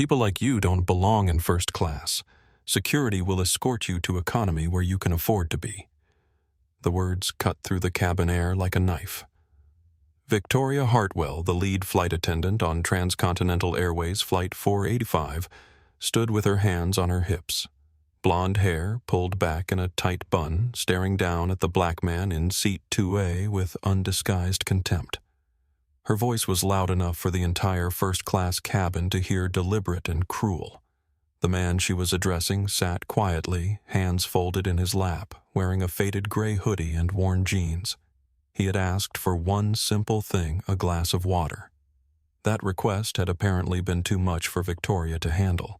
People like you don't belong in first class. Security will escort you to economy where you can afford to be." The words cut through the cabin air like a knife. Victoria Hartwell, the lead flight attendant on Transcontinental Airways Flight 485, stood with her hands on her hips, blonde hair pulled back in a tight bun, staring down at the black man in seat 2A with undisguised contempt. Her voice was loud enough for the entire first-class cabin to hear, deliberate and cruel. The man she was addressing sat quietly, hands folded in his lap, wearing a faded gray hoodie and worn jeans. He had asked for one simple thing, a glass of water. That request had apparently been too much for Victoria to handle.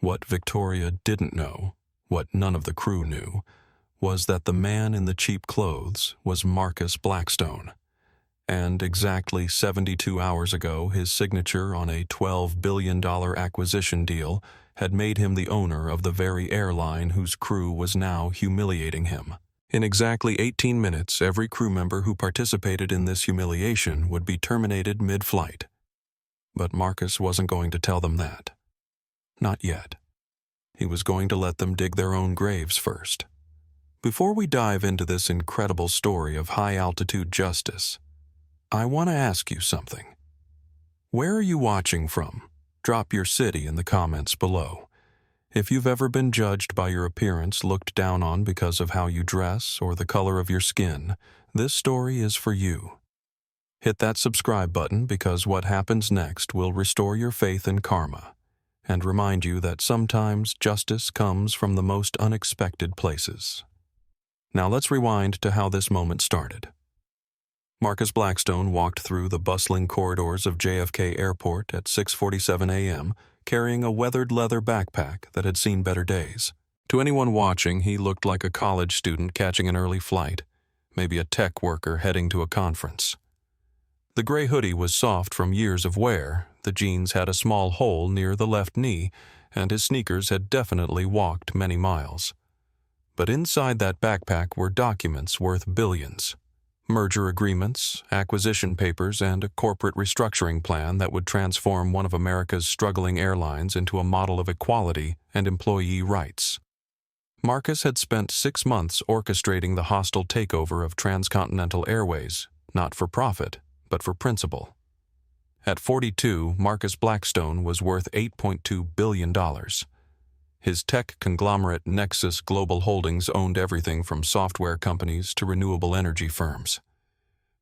What Victoria didn't know, what none of the crew knew, was that the man in the cheap clothes was Marcus Blackstone. And exactly 72 hours ago, his signature on a $12 billion acquisition deal had made him the owner of the very airline whose crew was now humiliating him. In exactly 18 minutes, every crew member who participated in this humiliation would be terminated mid-flight. But Marcus wasn't going to tell them that. Not yet. He was going to let them dig their own graves first. Before we dive into this incredible story of high-altitude justice, I want to ask you something. Where are you watching from? Drop your city in the comments below. If you've ever been judged by your appearance, looked down on because of how you dress or the color of your skin, this story is for you. Hit that subscribe button because what happens next will restore your faith in karma and remind you that sometimes justice comes from the most unexpected places. Now let's rewind to how this moment started. Marcus Blackstone walked through the bustling corridors of JFK Airport at 6:47 a.m., carrying a weathered leather backpack that had seen better days. To anyone watching, he looked like a college student catching an early flight, maybe a tech worker heading to a conference. The gray hoodie was soft from years of wear, the jeans had a small hole near the left knee, and his sneakers had definitely walked many miles. But inside that backpack were documents worth billions. Merger agreements, acquisition papers, and a corporate restructuring plan that would transform one of America's struggling airlines into a model of equality and employee rights. Marcus had spent 6 months orchestrating the hostile takeover of Transcontinental Airways, not for profit, but for principle. At 42, Marcus Blackstone was worth $8.2 billion. His tech conglomerate Nexus Global Holdings owned everything from software companies to renewable energy firms.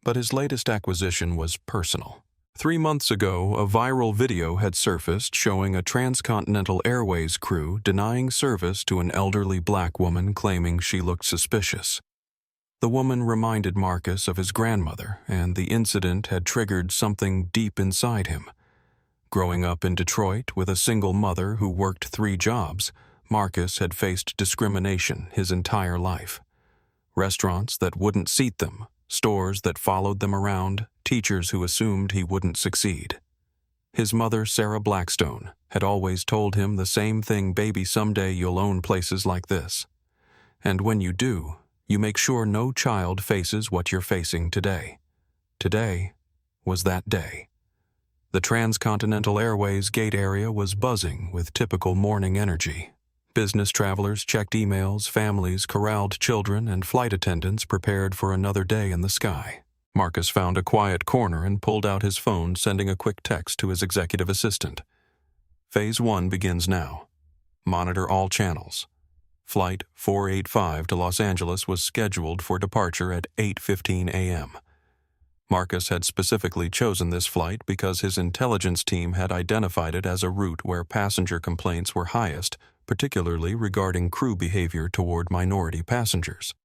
But his latest acquisition was personal. 3 months ago, a viral video had surfaced showing a Transcontinental Airways crew denying service to an elderly black woman claiming she looked suspicious. The woman reminded Marcus of his grandmother, and the incident had triggered something deep inside him. Growing up in Detroit with a single mother who worked 3 jobs, Marcus had faced discrimination his entire life. Restaurants that wouldn't seat them, stores that followed them around, teachers who assumed he wouldn't succeed. His mother, Sarah Blackstone, had always told him the same thing: "Baby, someday you'll own places like this. And when you do, you make sure no child faces what you're facing today." Today was that day. The Transcontinental Airways gate area was buzzing with typical morning energy. Business travelers checked emails, families corralled children, and flight attendants prepared for another day in the sky. Marcus found a quiet corner and pulled out his phone, sending a quick text to his executive assistant. Phase 1 begins now. Monitor all channels. Flight 485 to Los Angeles was scheduled for departure at 8:15 a.m. Marcus had specifically chosen this flight because his intelligence team had identified it as a route where passenger complaints were highest, particularly regarding crew behavior toward minority passengers.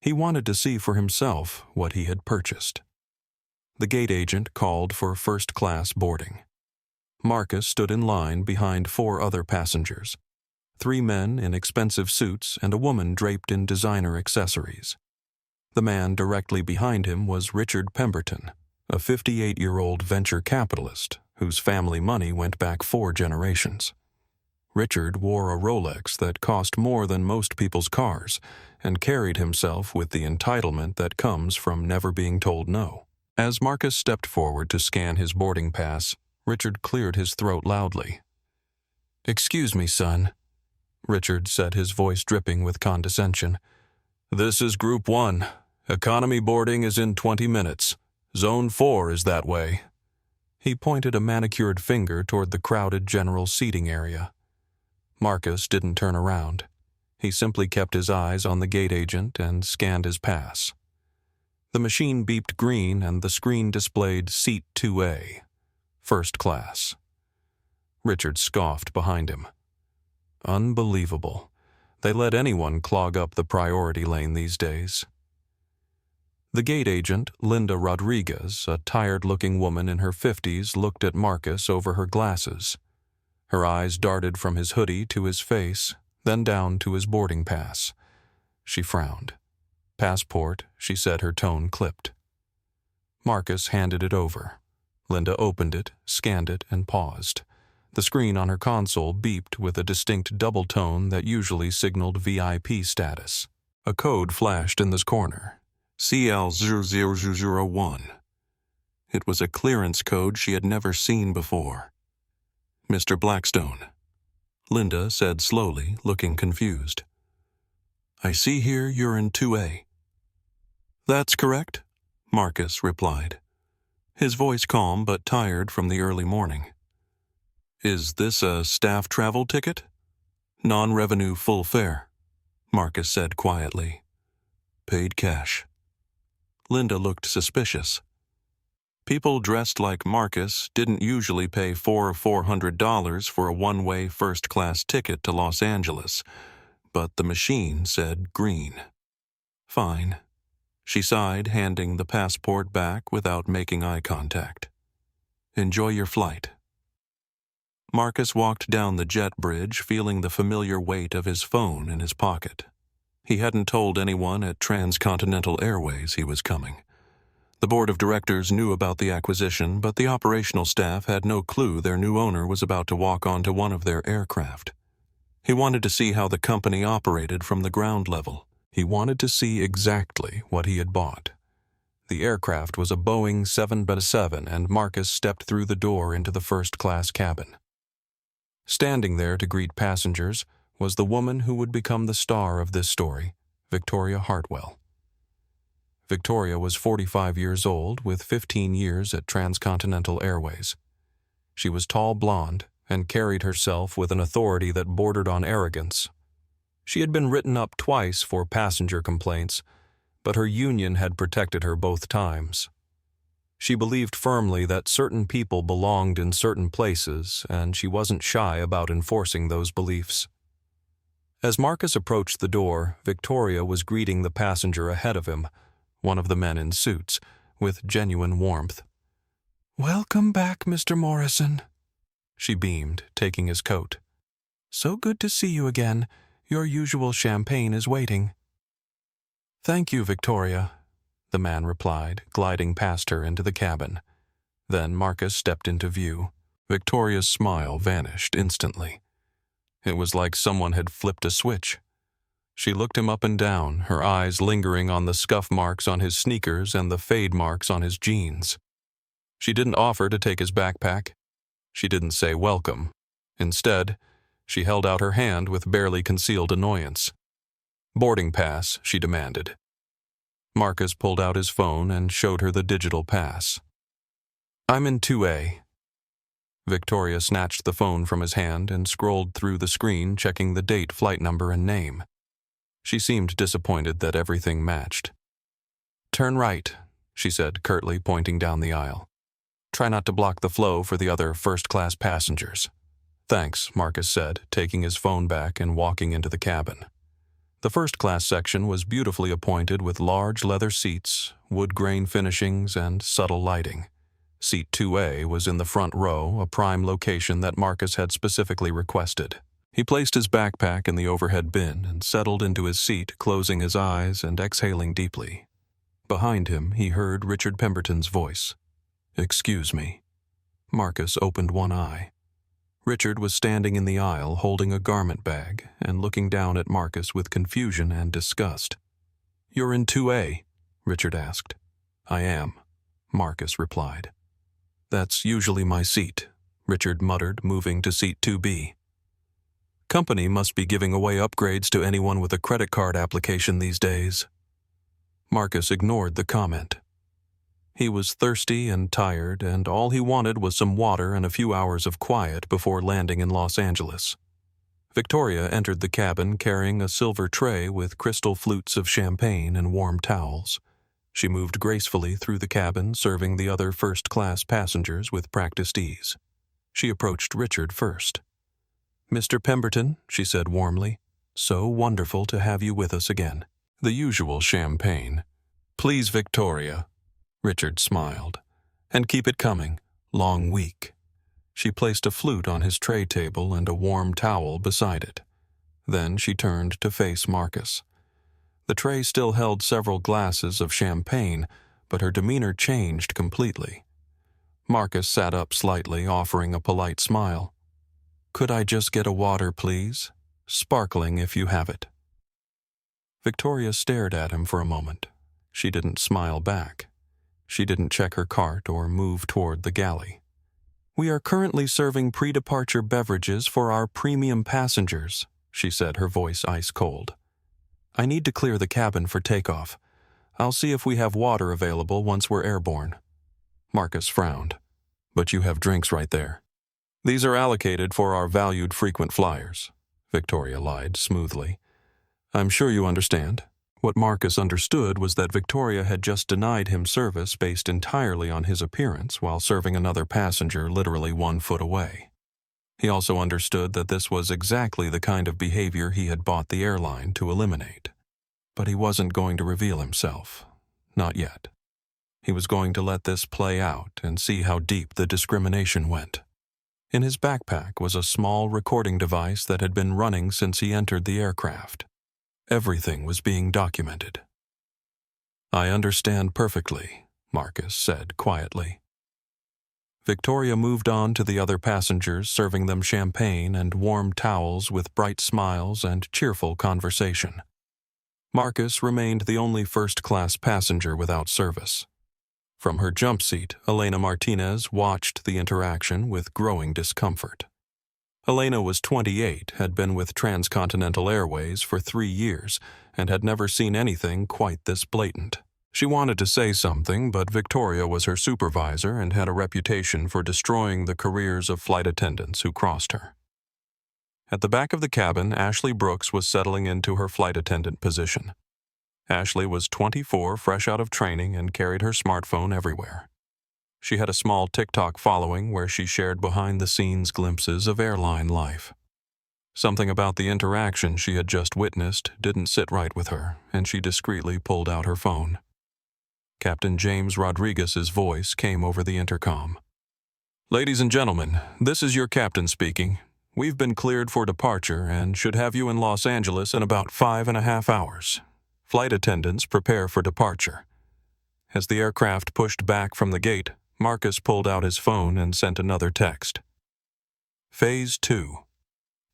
He wanted to see for himself what he had purchased. The gate agent called for first-class boarding. Marcus stood in line behind 4 other passengers, 3 men in expensive suits and a woman draped in designer accessories. The man directly behind him was Richard Pemberton, a 58-year-old venture capitalist whose family money went back 4 generations. Richard wore a Rolex that cost more than most people's cars and carried himself with the entitlement that comes from never being told no. As Marcus stepped forward to scan his boarding pass, Richard cleared his throat loudly. "Excuse me, son," Richard said, his voice dripping with condescension. "This is Group 1. Economy boarding is in 20 minutes. Zone 4 is that way." He pointed a manicured finger toward the crowded general seating area. Marcus didn't turn around. He simply kept his eyes on the gate agent and scanned his pass. The machine beeped green and the screen displayed Seat 2A, First Class. Richard scoffed behind him. Unbelievable. They let anyone clog up the priority lane these days. The gate agent, Linda Rodriguez, a tired-looking woman in her 50s, looked at Marcus over her glasses. Her eyes darted from his hoodie to his face, then down to his boarding pass. She frowned. "Passport," she said, her tone clipped. Marcus handed it over. Linda opened it, scanned it, and paused. The screen on her console beeped with a distinct double tone that usually signaled VIP status. A code flashed in this corner. CL00001. It was a clearance code she had never seen before. "Mr. Blackstone," Linda said slowly, looking confused. "I see here you're in 2A. "That's correct," Marcus replied, his voice calm but tired from the early morning. "Is this a staff travel ticket?" "Non-revenue full fare," Marcus said quietly. "Paid cash." Linda looked suspicious. People dressed like Marcus didn't usually pay $400 for a one-way first-class ticket to Los Angeles, but the machine said green. "Fine." She sighed, handing the passport back without making eye contact. "Enjoy your flight." Marcus walked down the jet bridge, feeling the familiar weight of his phone in his pocket. He hadn't told anyone at Transcontinental Airways he was coming. The board of directors knew about the acquisition, but the operational staff had no clue their new owner was about to walk onto one of their aircraft. He wanted to see how the company operated from the ground level. He wanted to see exactly what he had bought. The aircraft was a Boeing 747, and Marcus stepped through the door into the first-class cabin. Standing there to greet passengers was the woman who would become the star of this story, Victoria Hartwell. Victoria was 45 years old, with 15 years at Transcontinental Airways. She was tall, blonde, and carried herself with an authority that bordered on arrogance. She had been written up twice for passenger complaints, but her union had protected her both times. She believed firmly that certain people belonged in certain places, and she wasn't shy about enforcing those beliefs. As Marcus approached the door, Victoria was greeting the passenger ahead of him, one of the men in suits, with genuine warmth. "Welcome back, Mr. Morrison," she beamed, taking his coat. "So good to see you again. Your usual champagne is waiting." "Thank you, Victoria," the man replied, gliding past her into the cabin. Then Marcus stepped into view. Victoria's smile vanished instantly. It was like someone had flipped a switch. She looked him up and down, her eyes lingering on the scuff marks on his sneakers and the fade marks on his jeans. She didn't offer to take his backpack. She didn't say welcome. Instead, she held out her hand with barely concealed annoyance. "Boarding pass," she demanded. Marcus pulled out his phone and showed her the digital pass. "I'm in 2A. Victoria snatched the phone from his hand and scrolled through the screen, checking the date, flight number, and name. She seemed disappointed that everything matched. "Turn right," she said, curtly pointing down the aisle. "Try not to block the flow for the other first-class passengers." "Thanks," Marcus said, taking his phone back and walking into the cabin. The first-class section was beautifully appointed with large leather seats, wood grain finishings, and subtle lighting. Seat 2A was in the front row, a prime location that Marcus had specifically requested. He placed his backpack in the overhead bin and settled into his seat, closing his eyes and exhaling deeply. Behind him, he heard Richard Pemberton's voice. "Excuse me." Marcus opened one eye. Richard was standing in the aisle holding a garment bag and looking down at Marcus with confusion and disgust. "You're in 2A?" Richard asked. "I am," Marcus replied. "That's usually my seat," Richard muttered, moving to seat 2B. Company must be giving away upgrades to anyone with a credit card application these days. Marcus ignored the comment. He was thirsty and tired, and all he wanted was some water and a few hours of quiet before landing in Los Angeles. Victoria entered the cabin carrying a silver tray with crystal flutes of champagne and warm towels. She moved gracefully through the cabin, serving the other first-class passengers with practiced ease. She approached Richard first. "Mr. Pemberton," she said warmly, "so wonderful to have you with us again." The usual champagne. "Please, Victoria." Richard smiled. "And keep it coming. Long week." She placed a flute on his tray table and a warm towel beside it. Then she turned to face Marcus. The tray still held several glasses of champagne, but her demeanor changed completely. Marcus sat up slightly, offering a polite smile. "Could I just get a water, please? Sparkling, if you have it." Victoria stared at him for a moment. She didn't smile back. She didn't check her cart or move toward the galley. "We are currently serving pre-departure beverages for our premium passengers," she said, her voice ice cold. "I need to clear the cabin for takeoff. I'll see if we have water available once we're airborne." Marcus frowned. "But you have drinks right there." "These are allocated for our valued frequent flyers," Victoria lied smoothly. "I'm sure you understand." What Marcus understood was that Victoria had just denied him service based entirely on his appearance while serving another passenger literally 1 foot away. He also understood that this was exactly the kind of behavior he had bought the airline to eliminate. But he wasn't going to reveal himself. Not yet. He was going to let this play out and see how deep the discrimination went. In his backpack was a small recording device that had been running since he entered the aircraft. Everything was being documented. "I understand perfectly," Marcus said quietly. Victoria moved on to the other passengers, serving them champagne and warm towels with bright smiles and cheerful conversation. Marcus remained the only first-class passenger without service. From her jump seat, Elena Martinez watched the interaction with growing discomfort. Elena was 28, had been with Transcontinental Airways for 3 years, and had never seen anything quite this blatant. She wanted to say something, but Victoria was her supervisor and had a reputation for destroying the careers of flight attendants who crossed her. At the back of the cabin, Ashley Brooks was settling into her flight attendant position. Ashley was 24, fresh out of training, and carried her smartphone everywhere. She had a small TikTok following where she shared behind-the-scenes glimpses of airline life. Something about the interaction she had just witnessed didn't sit right with her, and she discreetly pulled out her phone. Captain James Rodriguez's voice came over the intercom. "Ladies and gentlemen, this is your captain speaking. We've been cleared for departure and should have you in Los Angeles in about 5.5 hours. Flight attendants prepare for departure." As the aircraft pushed back from the gate, Marcus pulled out his phone and sent another text. Phase 2.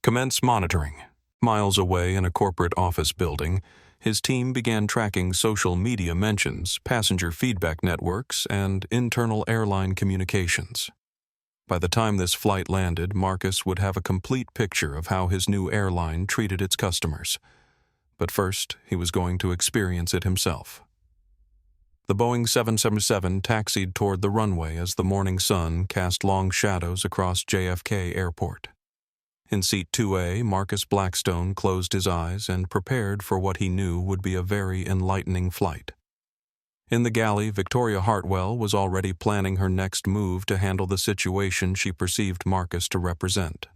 Commence monitoring. Miles away in a corporate office building, his team began tracking social media mentions, passenger feedback networks, and internal airline communications. By the time this flight landed, Marcus would have a complete picture of how his new airline treated its customers. But first, he was going to experience it himself. The Boeing 777 taxied toward the runway as the morning sun cast long shadows across JFK Airport. In seat 2A, Marcus Blackstone closed his eyes and prepared for what he knew would be a very enlightening flight. In the galley, Victoria Hartwell was already planning her next move to handle the situation she perceived Marcus to represent.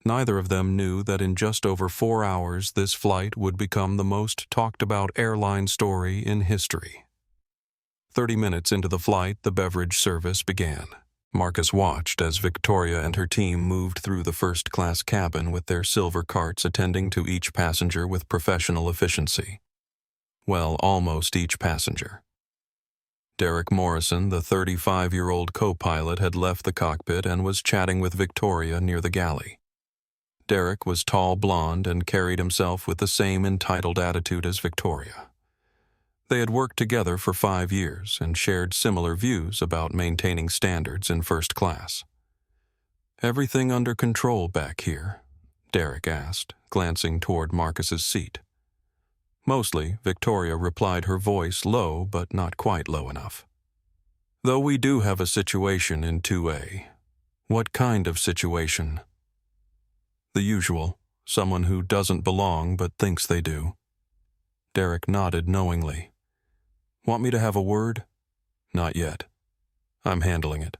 Neither of them knew that in just over 4 hours this flight would become the most talked-about airline story in history. 30 minutes into the flight, the beverage service began. Marcus watched as Victoria and her team moved through the first-class cabin with their silver carts attending to each passenger with professional efficiency. Well, almost each passenger. Derek Morrison, the 35-year-old co-pilot, had left the cockpit and was chatting with Victoria near the galley. Derek was tall, blonde, and carried himself with the same entitled attitude as Victoria. They had worked together for 5 years and shared similar views about maintaining standards in first class. Everything under control back here? Derek asked, glancing toward Marcus's seat. Mostly, Victoria replied, her voice low but not quite low enough. Though we do have a situation in 2A. What kind of situation? The usual, someone who doesn't belong but thinks they do. Derek nodded knowingly. Want me to have a word? Not yet. I'm handling it.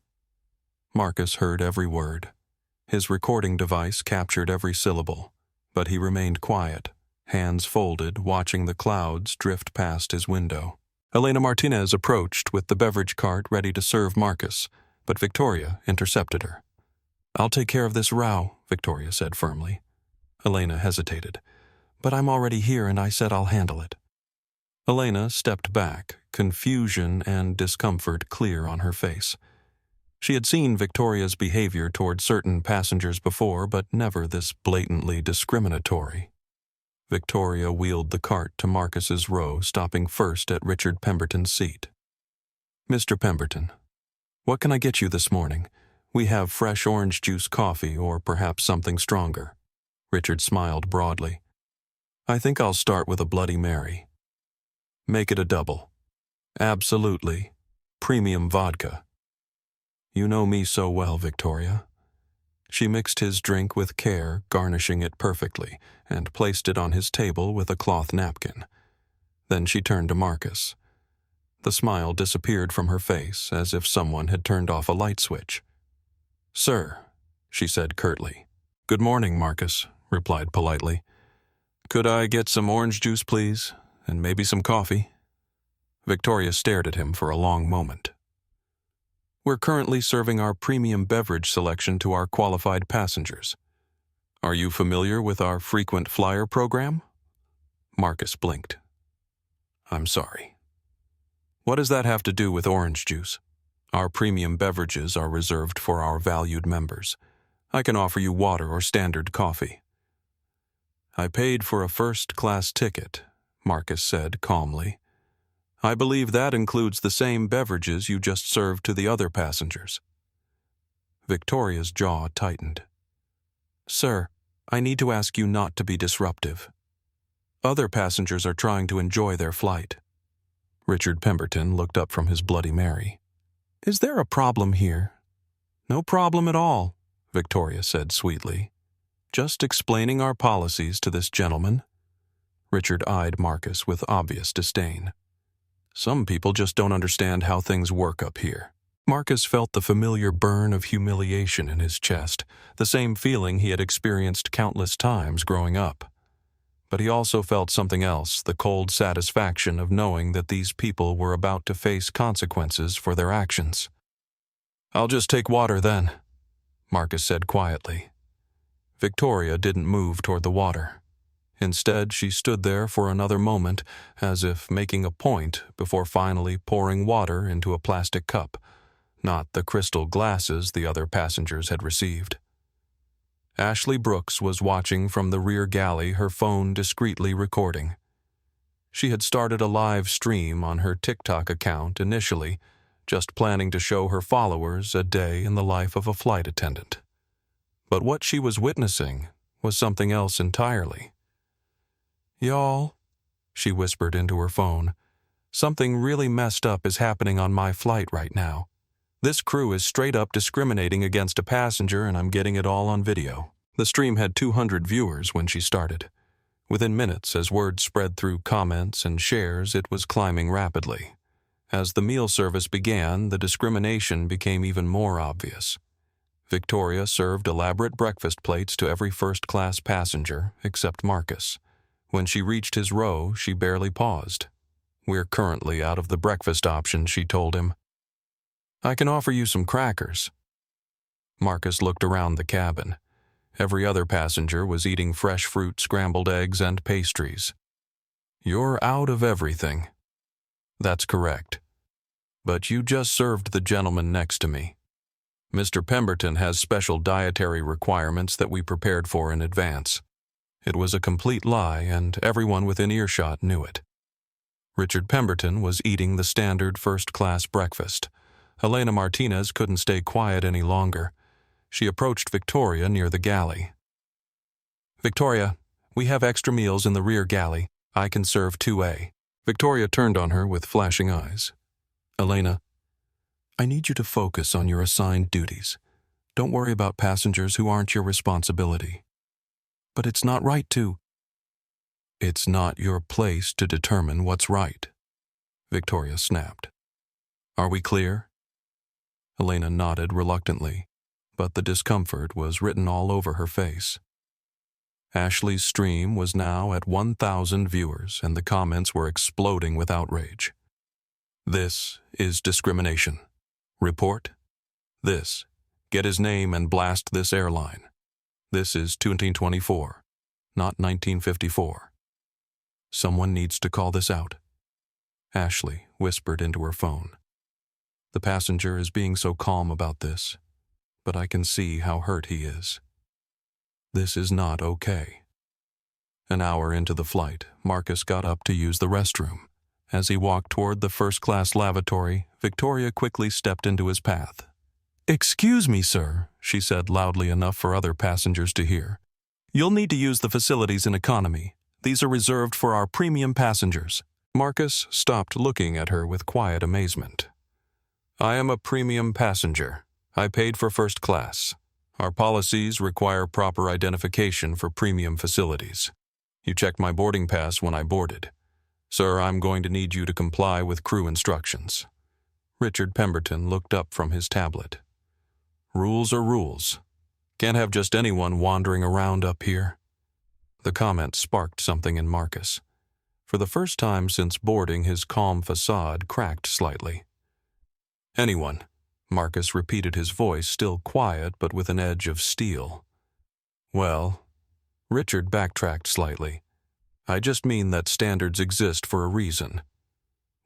Marcus heard every word. His recording device captured every syllable, but he remained quiet, hands folded, watching the clouds drift past his window. Elena Martinez approached with the beverage cart ready to serve Marcus, but Victoria intercepted her. I'll take care of this row, Victoria said firmly. Elena hesitated. But I'm already here and I said I'll handle it. Elena stepped back, confusion and discomfort clear on her face. She had seen Victoria's behavior toward certain passengers before, but never this blatantly discriminatory. Victoria wheeled the cart to Marcus's row, stopping first at Richard Pemberton's seat. Mr. Pemberton, what can I get you this morning? We have fresh orange juice coffee or perhaps something stronger. Richard smiled broadly. I think I'll start with a Bloody Mary. Make it a double. Absolutely. Premium vodka. You know me so well, Victoria. She mixed his drink with care, garnishing it perfectly, and placed it on his table with a cloth napkin. Then she turned to Marcus. The smile disappeared from her face as if someone had turned off a light switch. Sir, she said curtly. Good morning, Marcus, replied politely. Could I get some orange juice, please, and maybe some coffee? Victoria stared at him for a long moment. We're currently serving our premium beverage selection to our qualified passengers. Are you familiar with our frequent flyer program? Marcus blinked. I'm sorry. What does that have to do with orange juice? Our premium beverages are reserved for our valued members. I can offer you water or standard coffee. I paid for a first-class ticket, Marcus said calmly. I believe that includes the same beverages you just served to the other passengers. Victoria's jaw tightened. Sir, I need to ask you not to be disruptive. Other passengers are trying to enjoy their flight. Richard Pemberton looked up from his Bloody Mary. Is there a problem here? No problem at all, Victoria said sweetly. Just explaining our policies to this gentleman. Richard eyed Marcus with obvious disdain. Some people just don't understand how things work up here. Marcus felt the familiar burn of humiliation in his chest, the same feeling he had experienced countless times growing up. But he also felt something else, the cold satisfaction of knowing that these people were about to face consequences for their actions. I'll just take water then, Marcus said quietly. Victoria didn't move toward the water. Instead, she stood there for another moment, as if making a point before finally pouring water into a plastic cup, not the crystal glasses the other passengers had received. Ashley Brooks was watching from the rear galley, her phone discreetly recording. She had started a live stream on her TikTok account initially, just planning to show her followers a day in the life of a flight attendant. But what she was witnessing was something else entirely. Y'all, she whispered into her phone, something really messed up is happening on my flight right now. This crew is straight up discriminating against a passenger and I'm getting it all on video. The stream had 200 viewers when she started. Within minutes, as word spread through comments and shares, it was climbing rapidly. As the meal service began, the discrimination became even more obvious. Victoria served elaborate breakfast plates to every first-class passenger except Marcus. When she reached his row, she barely paused. We're currently out of the breakfast option, she told him. I can offer you some crackers. Marcus looked around the cabin. Every other passenger was eating fresh fruit, scrambled eggs, and pastries. You're out of everything. That's correct. But you just served the gentleman next to me. Mr. Pemberton has special dietary requirements that we prepared for in advance. It was a complete lie, and everyone within earshot knew it. Richard Pemberton was eating the standard first-class breakfast. Elena Martinez couldn't stay quiet any longer. She approached Victoria near the galley. "Victoria, we have extra meals in the rear galley. I can serve 2A. Victoria turned on her with flashing eyes. "Elena, I need you to focus on your assigned duties. Don't worry about passengers who aren't your responsibility." "But it's not right to." "It's not your place to determine what's right," Victoria snapped. "Are we clear?" Elena nodded reluctantly, but the discomfort was written all over her face. Ashley's stream was now at 1,000 viewers, and the comments were exploding with outrage. "This is discrimination. Report. This. Get his name and blast this airline. This is 2024, not 1954. Someone needs to call this out." Ashley whispered into her phone. "The passenger is being so calm about this, but I can see how hurt he is. This is not okay." An hour into the flight, Marcus got up to use the restroom. As he walked toward the first-class lavatory, Victoria quickly stepped into his path. "Excuse me, sir," she said loudly enough for other passengers to hear. "You'll need to use the facilities in economy. These are reserved for our premium passengers." Marcus stopped looking at her with quiet amazement. "I am a premium passenger. I paid for first class. Our policies require proper identification for premium facilities. You checked my boarding pass when I boarded. Sir, I'm going to need you to comply with crew instructions." Richard Pemberton looked up from his tablet. "Rules are rules. Can't have just anyone wandering around up here." The comment sparked something in Marcus. For the first time since boarding, his calm facade cracked slightly. "Anyone," Marcus repeated, his voice still quiet but with an edge of steel. "Well," Richard backtracked slightly, "I just mean that standards exist for a reason."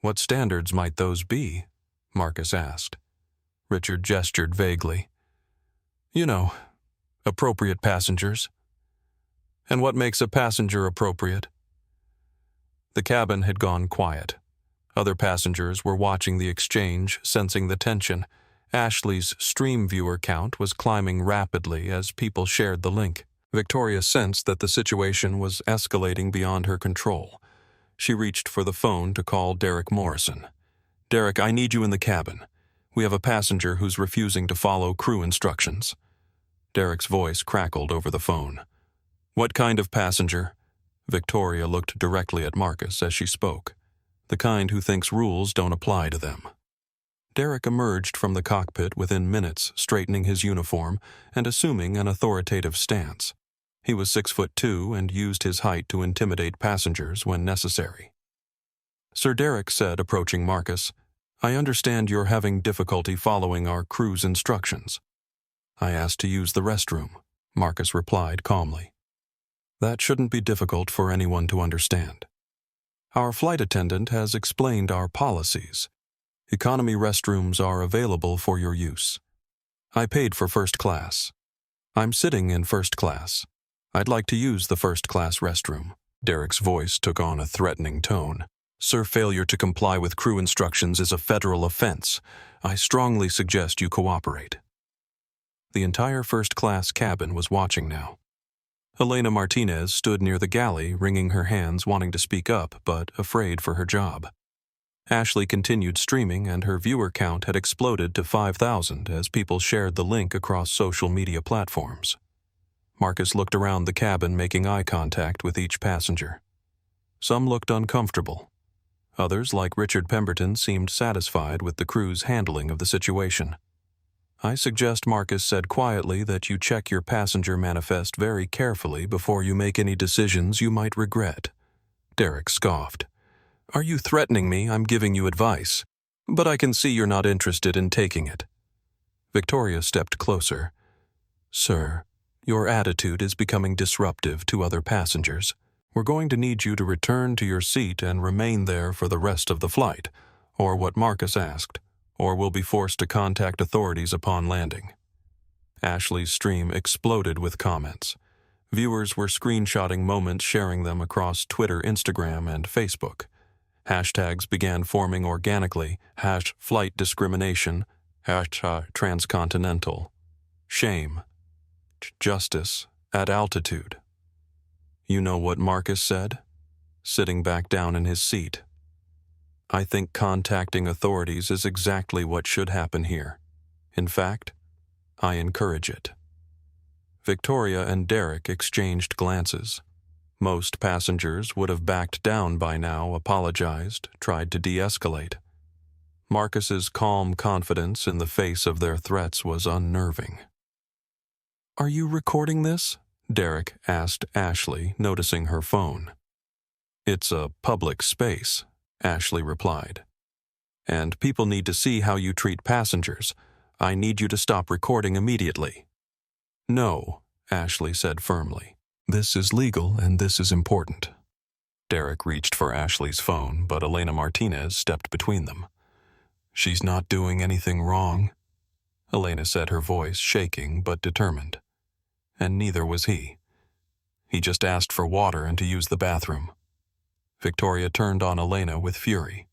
"What standards might those be?" Marcus asked. Richard gestured vaguely. "You know, appropriate passengers." "And what makes a passenger appropriate?" The cabin had gone quiet. Other passengers were watching the exchange, sensing the tension. Ashley's stream viewer count was climbing rapidly as people shared the link. Victoria sensed that the situation was escalating beyond her control. She reached for the phone to call Derek Morrison. "Derek, I need you in the cabin. We have a passenger who's refusing to follow crew instructions." Derek's voice crackled over the phone. "What kind of passenger?" Victoria looked directly at Marcus as she spoke. "The kind who thinks rules don't apply to them." Derek emerged from the cockpit within minutes, straightening his uniform and assuming an authoritative stance. He was 6'2" and used his height to intimidate passengers when necessary. Sir Derek said, approaching Marcus, "I understand you're having difficulty following our crew's instructions." "I asked to use the restroom," Marcus replied calmly. "That shouldn't be difficult for anyone to understand. Our flight attendant has explained our policies. Economy restrooms are available for your use. I paid for first class. I'm sitting in first class. I'd like to use the first class restroom." Derek's voice took on a threatening tone. "Sir, failure to comply with crew instructions is a federal offense. I strongly suggest you cooperate." The entire first class cabin was watching now. Elena Martinez stood near the galley, wringing her hands, wanting to speak up, but afraid for her job. Ashley continued streaming, and her viewer count had exploded to 5,000 as people shared the link across social media platforms. Marcus looked around the cabin, making eye contact with each passenger. Some looked uncomfortable. Others, like Richard Pemberton, seemed satisfied with the crew's handling of the situation. "I suggest," Marcus said quietly, "that you check your passenger manifest very carefully before you make any decisions you might regret." Derek scoffed. "Are you threatening me? I'm giving you advice. But I can see you're not interested in taking it." Victoria stepped closer. "Sir, your attitude is becoming disruptive to other passengers. We're going to need you to return to your seat and remain there for the rest of the flight, or what Marcus asked, or we'll be forced to contact authorities upon landing." Ashley's stream exploded with comments. Viewers were screenshotting moments, sharing them across Twitter, Instagram, and Facebook. Hashtags began forming organically, #flight discrimination, #transcontinental. Shame. Justice at altitude. You know what Marcus said? Sitting back down in his seat. I think contacting authorities is exactly what should happen here. In fact, I encourage it. Victoria and Derek exchanged glances. Most passengers would have backed down by now, apologized, tried to de-escalate. Marcus's calm confidence in the face of their threats was unnerving. Are you recording this? Derek asked Ashley, noticing her phone. It's a public space, Ashley replied. And people need to see how you treat passengers. I need you to stop recording immediately. No, Ashley said firmly. This is legal and this is important. Derek reached for Ashley's phone, but Elena Martinez stepped between them. She's not doing anything wrong, Elena said, her voice shaking but determined. And neither was he. He just asked for water and to use the bathroom. Victoria turned on Elena with fury.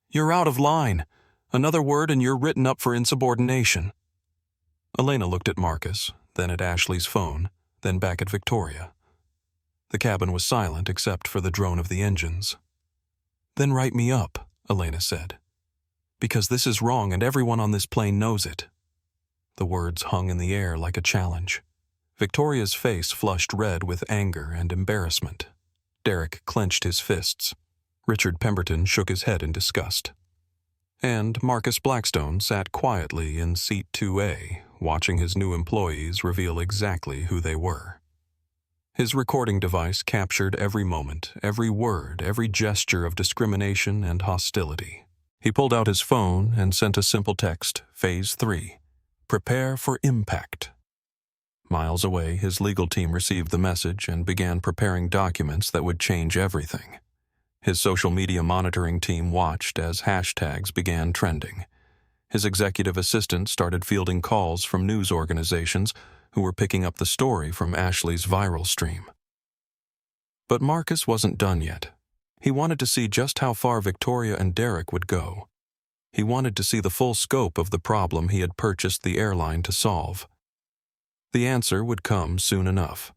You're out of line. Another word and you're written up for insubordination. Elena looked at Marcus, then at Ashley's phone, then back at Victoria. The cabin was silent except for the drone of the engines. Then write me up, Elena said. Because this is wrong and everyone on this plane knows it. The words hung in the air like a challenge. Victoria's face flushed red with anger and embarrassment. Derek clenched his fists. Richard Pemberton shook his head in disgust. And Marcus Blackstone sat quietly in seat 2A, watching his new employees reveal exactly who they were. His recording device captured every moment, every word, every gesture of discrimination and hostility. He pulled out his phone and sent a simple text, Phase 3. Prepare for impact. Miles away, his legal team received the message and began preparing documents that would change everything. His social media monitoring team watched as hashtags began trending. His executive assistant started fielding calls from news organizations who were picking up the story from Ashley's viral stream. But Marcus wasn't done yet. He wanted to see just how far Victoria and Derek would go. He wanted to see the full scope of the problem he had purchased the airline to solve. The answer would come soon enough.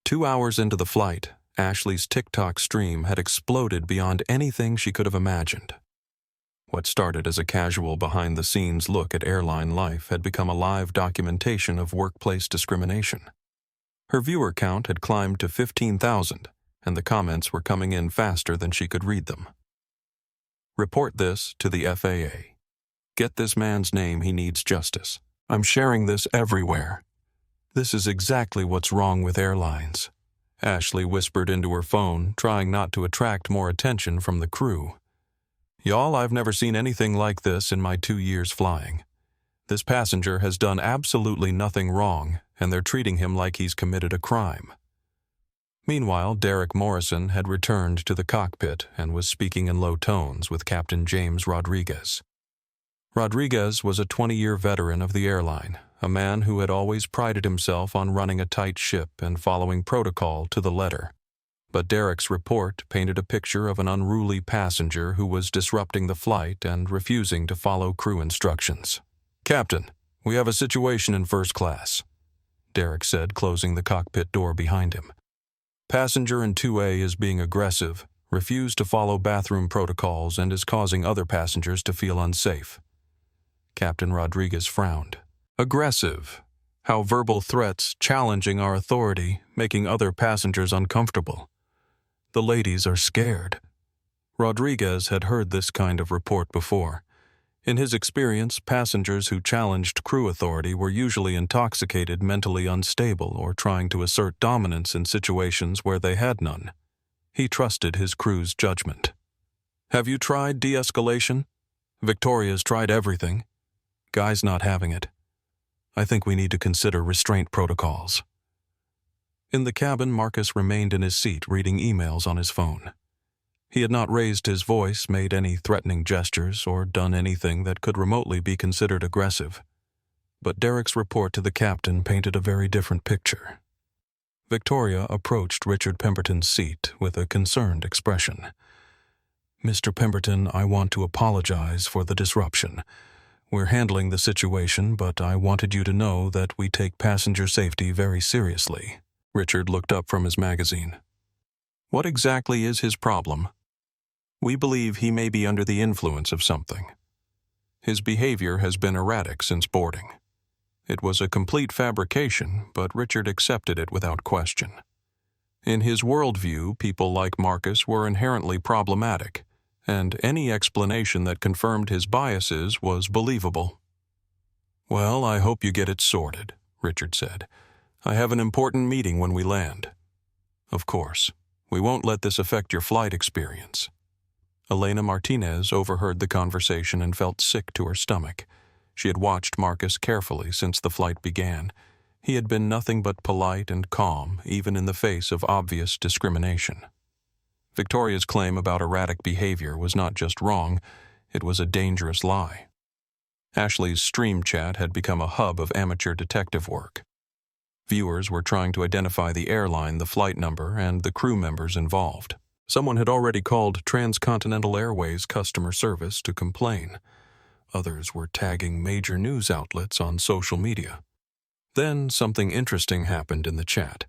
2 hours into the flight, Ashley's TikTok stream had exploded beyond anything she could have imagined. What started as a casual behind-the-scenes look at airline life had become a live documentation of workplace discrimination. Her viewer count had climbed to 15,000, and the comments were coming in faster than she could read them. Report this to the FAA. Get this man's name, he needs justice. I'm sharing this everywhere. This is exactly what's wrong with airlines. Ashley whispered into her phone, trying not to attract more attention from the crew. Y'all, I've never seen anything like this in my 2 years flying. This passenger has done absolutely nothing wrong, and they're treating him like he's committed a crime. Meanwhile, Derek Morrison had returned to the cockpit and was speaking in low tones with Captain James Rodriguez. Rodriguez was a 20-year veteran of the airline, a man who had always prided himself on running a tight ship and following protocol to the letter. But Derek's report painted a picture of an unruly passenger who was disrupting the flight and refusing to follow crew instructions. Captain, we have a situation in first class, Derek said, closing the cockpit door behind him. Passenger in 2A is being aggressive, refused to follow bathroom protocols, and is causing other passengers to feel unsafe. Captain Rodriguez frowned. Aggressive. How verbal threats challenging our authority, making other passengers uncomfortable. The ladies are scared. Rodriguez had heard this kind of report before. In his experience, passengers who challenged crew authority were usually intoxicated, mentally unstable, or trying to assert dominance in situations where they had none. He trusted his crew's judgment. Have you tried de-escalation? Victoria's tried everything. Guy's not having it. I think we need to consider restraint protocols. In the cabin, Marcus remained in his seat reading emails on his phone. He had not raised his voice, made any threatening gestures, or done anything that could remotely be considered aggressive. But Derek's report to the captain painted a very different picture. Victoria approached Richard Pemberton's seat with a concerned expression. Mr. Pemberton, I want to apologize for the disruption. We're handling the situation, but I wanted you to know that we take passenger safety very seriously." Richard looked up from his magazine. "What exactly is his problem?" "We believe he may be under the influence of something. His behavior has been erratic since boarding. It was a complete fabrication, but Richard accepted it without question. In his worldview, people like Marcus were inherently problematic, and any explanation that confirmed his biases was believable." "Well, I hope you get it sorted," Richard said. "I have an important meeting when we land. Of course, we won't let this affect your flight experience." Elena Martinez overheard the conversation and felt sick to her stomach. She had watched Marcus carefully since the flight began. He had been nothing but polite and calm, even in the face of obvious discrimination. Victoria's claim about erratic behavior was not just wrong, it was a dangerous lie. Ashley's stream chat had become a hub of amateur detective work. Viewers were trying to identify the airline, the flight number, and the crew members involved. Someone had already called Transcontinental Airways customer service to complain. Others were tagging major news outlets on social media. Then something interesting happened in the chat.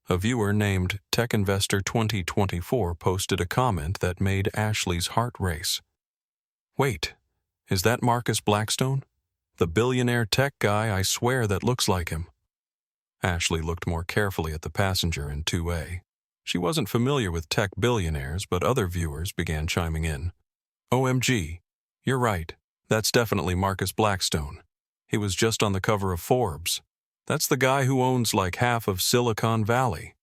A viewer named Tech Investor 2024 posted a comment that made Ashley's heart race. "Wait, is that Marcus Blackstone? The billionaire tech guy, I swear that looks like him." Ashley looked more carefully at the passenger in 2A. She wasn't familiar with tech billionaires, but other viewers began chiming in. "OMG, you're right. That's definitely Marcus Blackstone. He was just on the cover of Forbes. That's the guy who owns like half of Silicon Valley.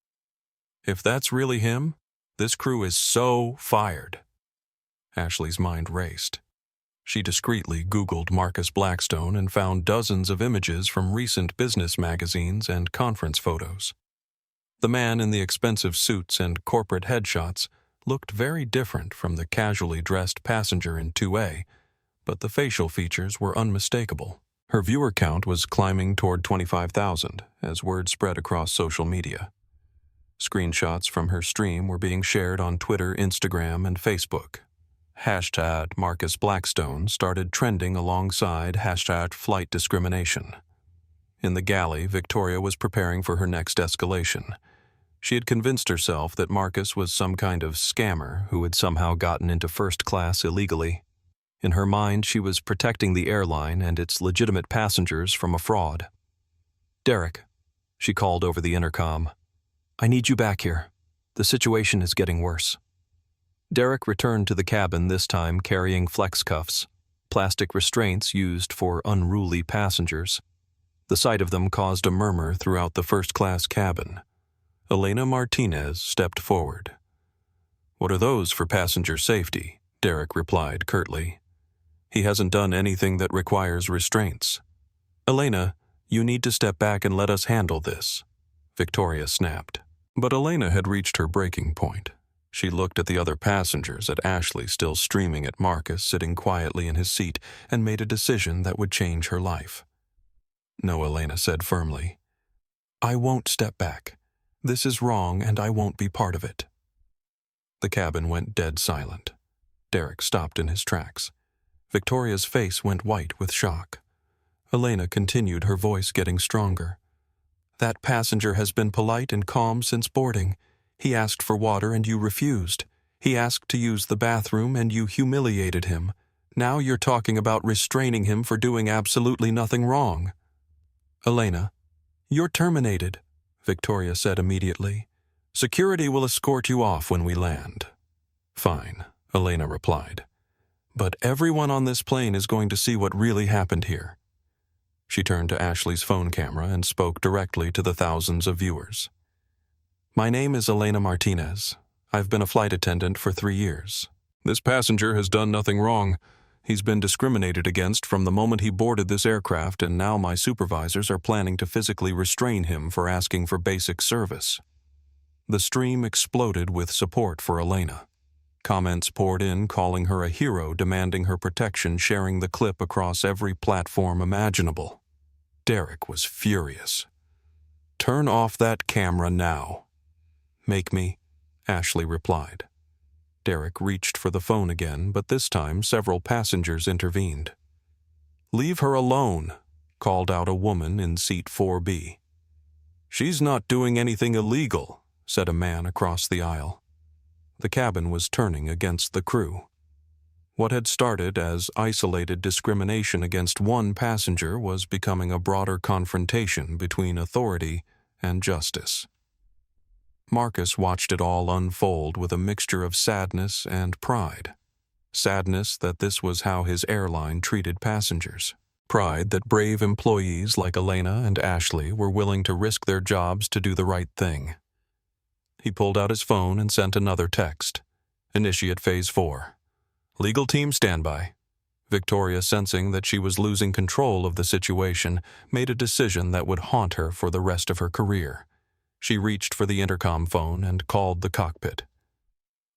If that's really him, this crew is so fired." Ashley's mind raced. She discreetly Googled Marcus Blackstone and found dozens of images from recent business magazines and conference photos. The man in the expensive suits and corporate headshots looked very different from the casually dressed passenger in 2A, but the facial features were unmistakable. Her viewer count was climbing toward 25,000 as word spread across social media. Screenshots from her stream were being shared on Twitter, Instagram, and Facebook. Hashtag Marcus Blackstone started trending alongside hashtag flight discrimination. In the galley, Victoria was preparing for her next escalation. She had convinced herself that Marcus was some kind of scammer who had somehow gotten into first class illegally. In her mind, she was protecting the airline and its legitimate passengers from a fraud. "Derek," she called over the intercom, "I need you back here. The situation is getting worse." Derek returned to the cabin, this time carrying flex cuffs, plastic restraints used for unruly passengers. The sight of them caused a murmur throughout the first-class cabin. Elena Martinez stepped forward. "What are those for passenger safety?" Derek replied curtly. "He hasn't done anything that requires restraints." "Elena, you need to step back and let us handle this," Victoria snapped. But Elena had reached her breaking point. She looked at the other passengers, at Ashley still streaming at Marcus sitting quietly in his seat, and made a decision that would change her life. "No," Elena said firmly. "I won't step back. This is wrong and I won't be part of it." The cabin went dead silent. Derek stopped in his tracks. Victoria's face went white with shock. Elena continued, her voice getting stronger. "That passenger has been polite and calm since boarding. He asked for water and you refused. He asked to use the bathroom and you humiliated him. Now you're talking about restraining him for doing absolutely nothing wrong." "Elena, you're terminated," Victoria said immediately. "Security will escort you off when we land." "Fine," Elena replied. "But everyone on this plane is going to see what really happened here." She turned to Ashley's phone camera and spoke directly to the thousands of viewers. "My name is Elena Martinez. I've been a flight attendant for 3 years. This passenger has done nothing wrong. He's been discriminated against from the moment he boarded this aircraft, and now my supervisors are planning to physically restrain him for asking for basic service." The stream exploded with support for Elena. Comments poured in calling her a hero, demanding her protection, sharing the clip across every platform imaginable. Derek was furious. "Turn off that camera now." "Make me," Ashley replied. Derek reached for the phone again, but this time several passengers intervened. "Leave her alone," called out a woman in seat 4B. "She's not doing anything illegal," said a man across the aisle. The cabin was turning against the crew. What had started as isolated discrimination against one passenger was becoming a broader confrontation between authority and justice. Marcus watched it all unfold with a mixture of sadness and pride. Sadness that this was how his airline treated passengers. Pride that brave employees like Elena and Ashley were willing to risk their jobs to do the right thing. He pulled out his phone and sent another text. "Initiate Phase 4. Legal team standby." Victoria, sensing that she was losing control of the situation, made a decision that would haunt her for the rest of her career. She reached for the intercom phone and called the cockpit.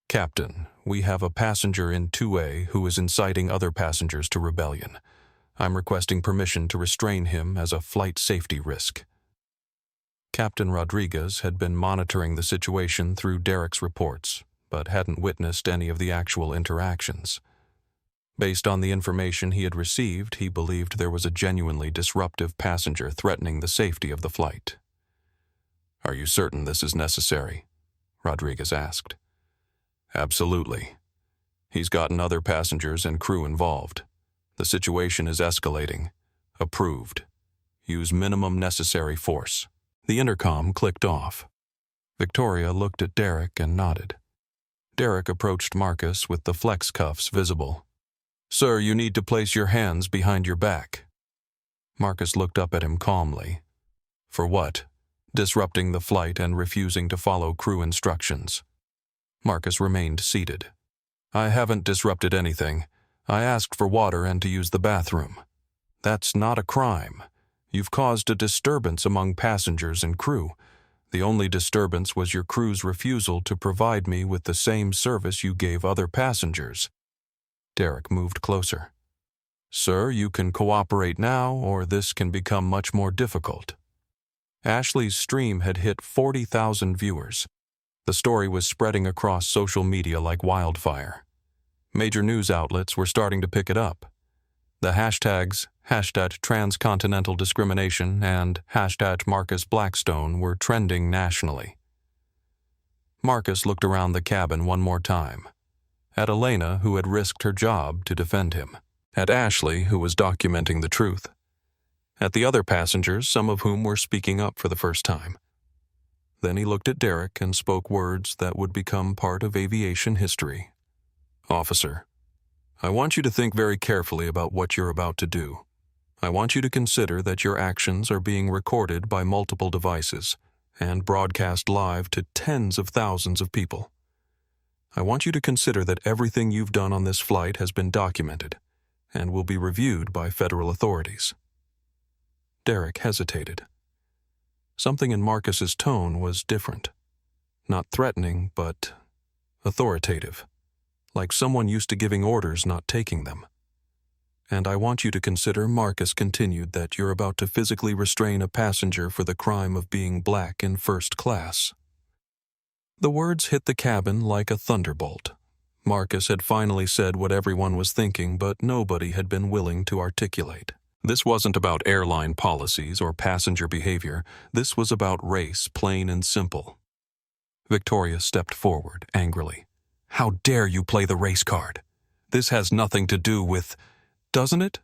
"Captain, we have a passenger in 2A who is inciting other passengers to rebellion. I'm requesting permission to restrain him as a flight safety risk." Captain Rodriguez had been monitoring the situation through Derek's reports, but hadn't witnessed any of the actual interactions. Based on the information he had received, he believed there was a genuinely disruptive passenger threatening the safety of the flight. "Are you certain this is necessary?" Rodriguez asked. "Absolutely. He's gotten other passengers and crew involved. The situation is escalating. Approved. Use minimum necessary force." The intercom clicked off. Victoria looked at Derek and nodded. Derek approached Marcus with the flex cuffs visible. "Sir, you need to place your hands behind your back." Marcus looked up at him calmly. "For what?" "Disrupting the flight and refusing to follow crew instructions." Marcus remained seated. "I haven't disrupted anything. I asked for water and to use the bathroom. That's not a crime. You've caused a disturbance among passengers and crew. The only disturbance was your crew's refusal to provide me with the same service you gave other passengers." Derek moved closer. "Sir, you can cooperate now, or this can become much more difficult." Ashley's stream had hit 40,000 viewers. The story was spreading across social media like wildfire. Major news outlets were starting to pick it up. The hashtags #transcontinental discrimination and #Marcus Blackstone were trending nationally. Marcus looked around the cabin one more time. At Elena, who had risked her job to defend him. At Ashley, who was documenting the truth. At the other passengers, some of whom were speaking up for the first time. Then he looked at Derek and spoke words that would become part of aviation history. "Officer, I want you to think very carefully about what you're about to do. I want you to consider that your actions are being recorded by multiple devices and broadcast live to tens of thousands of people. I want you to consider that everything you've done on this flight has been documented and will be reviewed by federal authorities." Derek hesitated. Something in Marcus's tone was different. Not threatening, but authoritative. Like someone used to giving orders, not taking them. "And I want you to consider," Marcus continued, "that you're about to physically restrain a passenger for the crime of being black in first class." The words hit the cabin like a thunderbolt. Marcus had finally said what everyone was thinking, but nobody had been willing to articulate. This wasn't about airline policies or passenger behavior. This was about race, plain and simple. Victoria stepped forward, angrily. "How dare you play the race card? This has nothing to do with—" "Doesn't it?"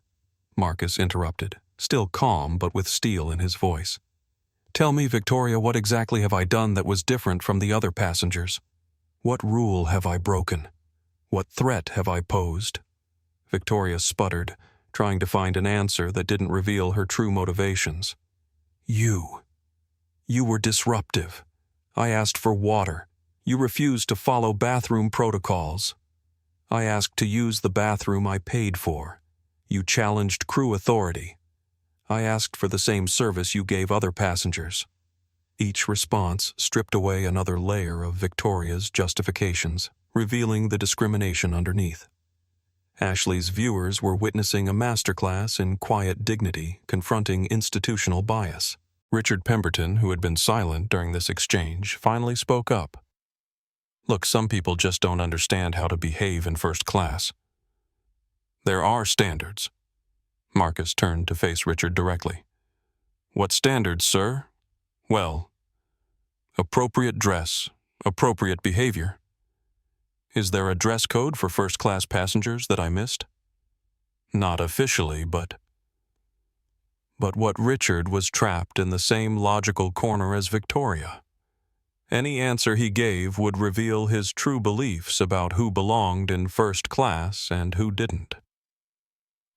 Marcus interrupted, still calm but with steel in his voice. "Tell me, Victoria, what exactly have I done that was different from the other passengers? What rule have I broken? What threat have I posed?" Victoria sputtered, trying to find an answer that didn't reveal her true motivations. You were disruptive. I asked for water. You refused to follow bathroom protocols. I asked to use the bathroom I paid for. You challenged crew authority. I asked for the same service you gave other passengers." Each response stripped away another layer of Victoria's justifications, revealing the discrimination underneath. Ashley's viewers were witnessing a masterclass in quiet dignity confronting institutional bias. Richard Pemberton, who had been silent during this exchange, finally spoke up. "Look, some people just don't understand how to behave in first class. There are standards." Marcus turned to face Richard directly. What standards, sir? Well, appropriate dress, appropriate behavior. Is there a dress code for first-class passengers that I missed? Not officially, but what Richard was trapped in the same logical corner as Victoria. Any answer he gave would reveal his true beliefs about who belonged in first class and who didn't.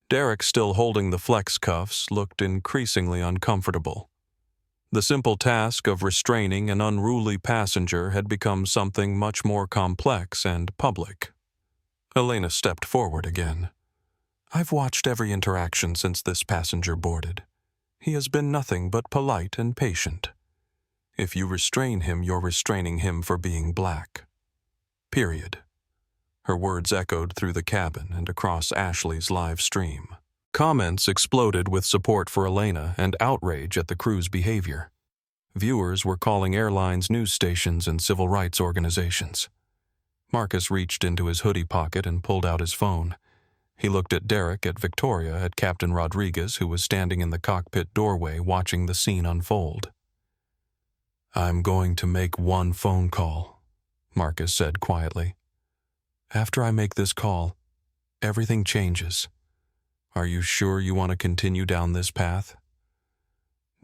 Derek, still holding the flex cuffs, looked increasingly uncomfortable. The simple task of restraining an unruly passenger had become something much more complex and public. Elena stepped forward again. I've watched every interaction since this passenger boarded. He has been nothing but polite and patient. If you restrain him, you're restraining him for being black. Period. Her words echoed through the cabin and across Ashley's live stream. Comments exploded with support for Elena and outrage at the crew's behavior. Viewers were calling airlines, news stations, and civil rights organizations. Marcus reached into his hoodie pocket and pulled out his phone. He looked at Derek, at Victoria, at Captain Rodriguez, who was standing in the cockpit doorway watching the scene unfold. I'm going to make one phone call, Marcus said quietly. After I make this call, everything changes. Are you sure you want to continue down this path?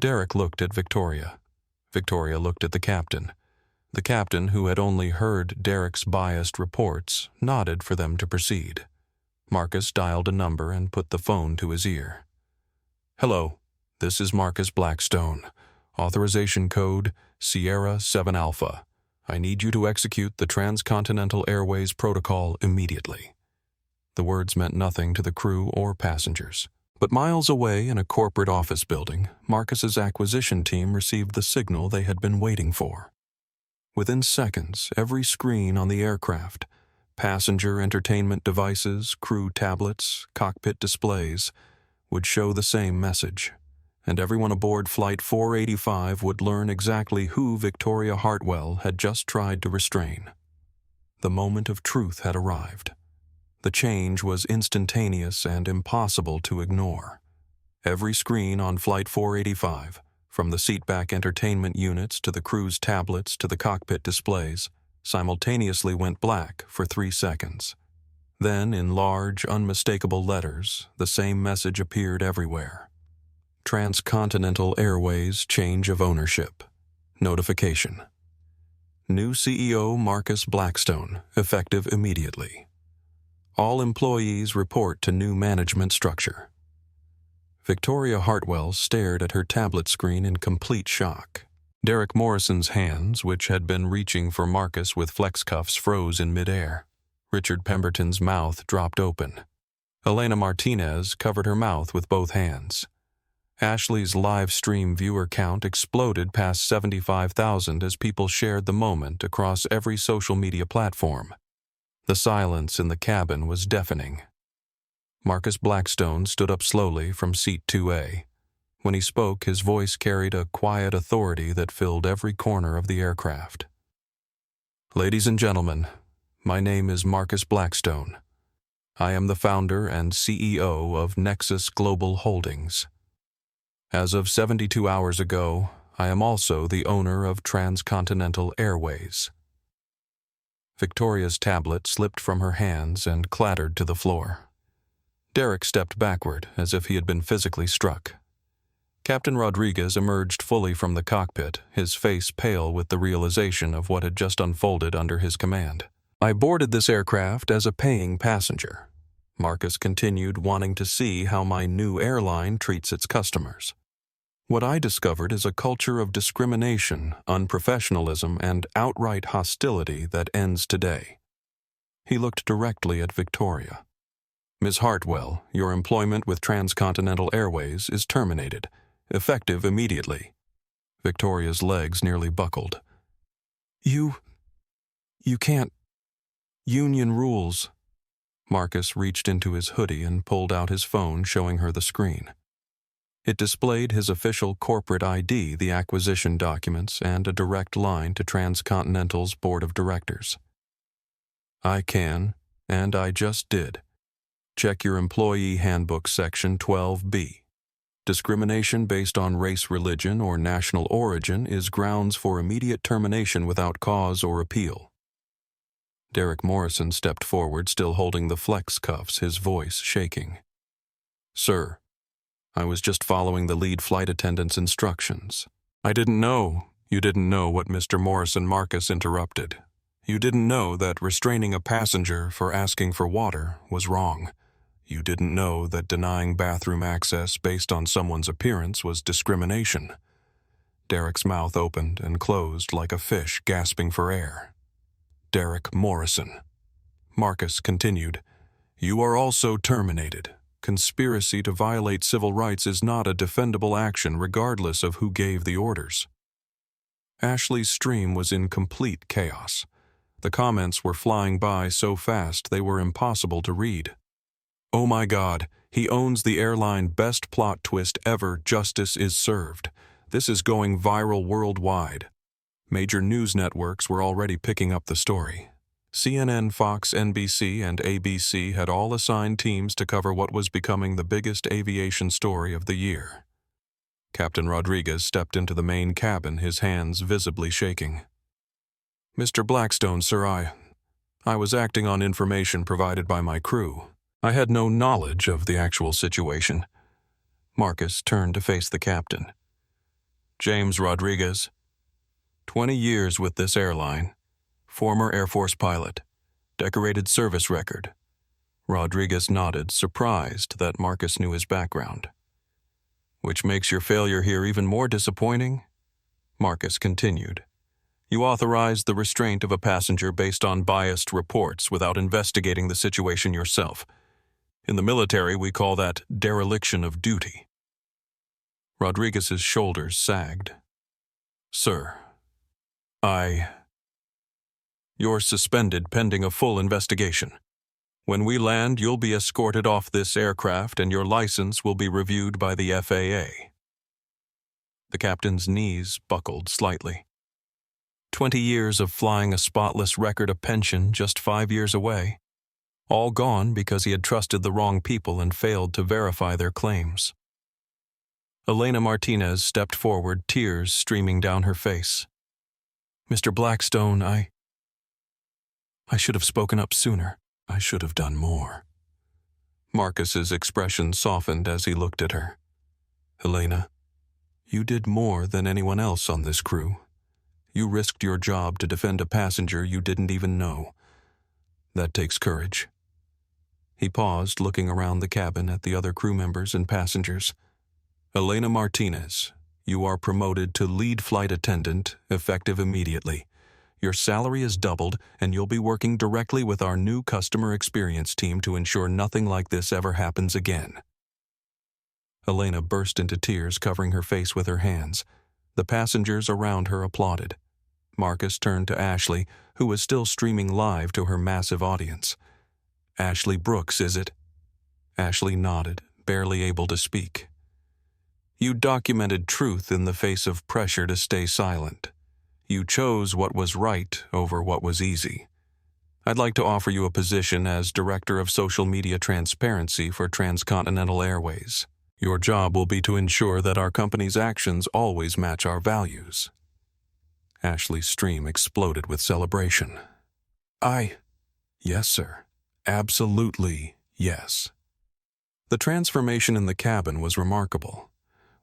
Derek looked at Victoria. Victoria looked at the captain. The captain, who had only heard Derek's biased reports, nodded for them to proceed. Marcus dialed a number and put the phone to his ear. Hello, this is Marcus Blackstone. Authorization code Sierra 7 Alpha. I need you to execute the Transcontinental Airways protocol immediately. The words meant nothing to the crew or passengers. But miles away in a corporate office building, Marcus's acquisition team received the signal they had been waiting for. Within seconds, every screen on the aircraft, passenger entertainment devices, crew tablets, cockpit displays, would show the same message, and everyone aboard Flight 485 would learn exactly who Victoria Hartwell had just tried to restrain. The moment of truth had arrived. The change was instantaneous and impossible to ignore. Every screen on Flight 485, from the seatback entertainment units to the crew's tablets to the cockpit displays, simultaneously went black for 3 seconds. Then, in large, unmistakable letters, the same message appeared everywhere. Transcontinental Airways change of ownership. Notification. New CEO Marcus Blackstone, effective immediately. All employees report to new management structure. Victoria Hartwell stared at her tablet screen in complete shock. Derek Morrison's hands, which had been reaching for Marcus with flex cuffs, froze in midair. Richard Pemberton's mouth dropped open. Elena Martinez covered her mouth with both hands. Ashley's live stream viewer count exploded past 75,000 as people shared the moment across every social media platform. The silence in the cabin was deafening. Marcus Blackstone stood up slowly from seat 2A. When he spoke, his voice carried a quiet authority that filled every corner of the aircraft. Ladies and gentlemen, my name is Marcus Blackstone. I am the founder and CEO of Nexus Global Holdings. As of 72 hours ago, I am also the owner of Transcontinental Airways. Victoria's tablet slipped from her hands and clattered to the floor. Derek stepped backward as if he had been physically struck. Captain Rodriguez emerged fully from the cockpit, his face pale with the realization of what had just unfolded under his command. I boarded this aircraft as a paying passenger. Marcus continued, wanting to see how my new airline treats its customers. What I discovered is a culture of discrimination, unprofessionalism, and outright hostility that ends today. He looked directly at Victoria. Ms. Hartwell, your employment with Transcontinental Airways is terminated, effective immediately. Victoria's legs nearly buckled. You can't. Union rules. Marcus reached into his hoodie and pulled out his phone, showing her the screen. It displayed his official corporate ID, the acquisition documents, and a direct line to Transcontinental's board of directors. I can, and I just did. Check your Employee Handbook Section 12B. Discrimination based on race, religion, or national origin is grounds for immediate termination without cause or appeal. Derek Morrison stepped forward, still holding the flex cuffs, his voice shaking. Sir, I was just following the lead flight attendant's instructions. I didn't know. You didn't know what Mr. Morrison. Marcus interrupted. You didn't know that restraining a passenger for asking for water was wrong. You didn't know that denying bathroom access based on someone's appearance was discrimination. Derek's mouth opened and closed like a fish gasping for air. Derek Morrison. Marcus continued, You are also terminated. Conspiracy to violate civil rights is not a defendable action regardless of who gave the orders. Ashley's stream was in complete chaos. The comments were flying by so fast they were impossible to read. Oh my God, he owns the airline, best plot twist ever, justice is served. This is going viral worldwide. Major news networks were already picking up the story. CNN, Fox, NBC, and ABC had all assigned teams to cover what was becoming the biggest aviation story of the year. Captain Rodriguez stepped into the main cabin, his hands visibly shaking. Mr. Blackstone, sir, I was acting on information provided by my crew. I had no knowledge of the actual situation. Marcus turned to face the captain. James Rodriguez, 20 years with this airline. Former Air Force pilot. Decorated service record. Rodriguez nodded, surprised that Marcus knew his background. Which makes your failure here even more disappointing? Marcus continued. You authorized the restraint of a passenger based on biased reports without investigating the situation yourself. In the military, we call that dereliction of duty. Rodriguez's shoulders sagged. Sir, You're suspended pending a full investigation. When we land, you'll be escorted off this aircraft and your license will be reviewed by the FAA. The captain's knees buckled slightly. 20 years of flying a spotless record, a pension just 5 years away. All gone because he had trusted the wrong people and failed to verify their claims. Elena Martinez stepped forward, tears streaming down her face. Mr. Blackstone, I should have spoken up sooner. I should have done more. Marcus's expression softened as he looked at her. Helena, you did more than anyone else on this crew. You risked your job to defend a passenger you didn't even know. That takes courage. He paused, looking around the cabin at the other crew members and passengers. Elena Martinez, you are promoted to lead flight attendant, effective immediately. Your salary is doubled, and you'll be working directly with our new customer experience team to ensure nothing like this ever happens again. Elena burst into tears, covering her face with her hands. The passengers around her applauded. Marcus turned to Ashley, who was still streaming live to her massive audience. Ashley Brooks, is it? Ashley nodded, barely able to speak. You documented truth in the face of pressure to stay silent. You chose what was right over what was easy. I'd like to offer you a position as Director of Social Media Transparency for Transcontinental Airways. Your job will be to ensure that our company's actions always match our values. Ashley's stream exploded with celebration. Yes, sir. Absolutely, yes. The transformation in the cabin was remarkable.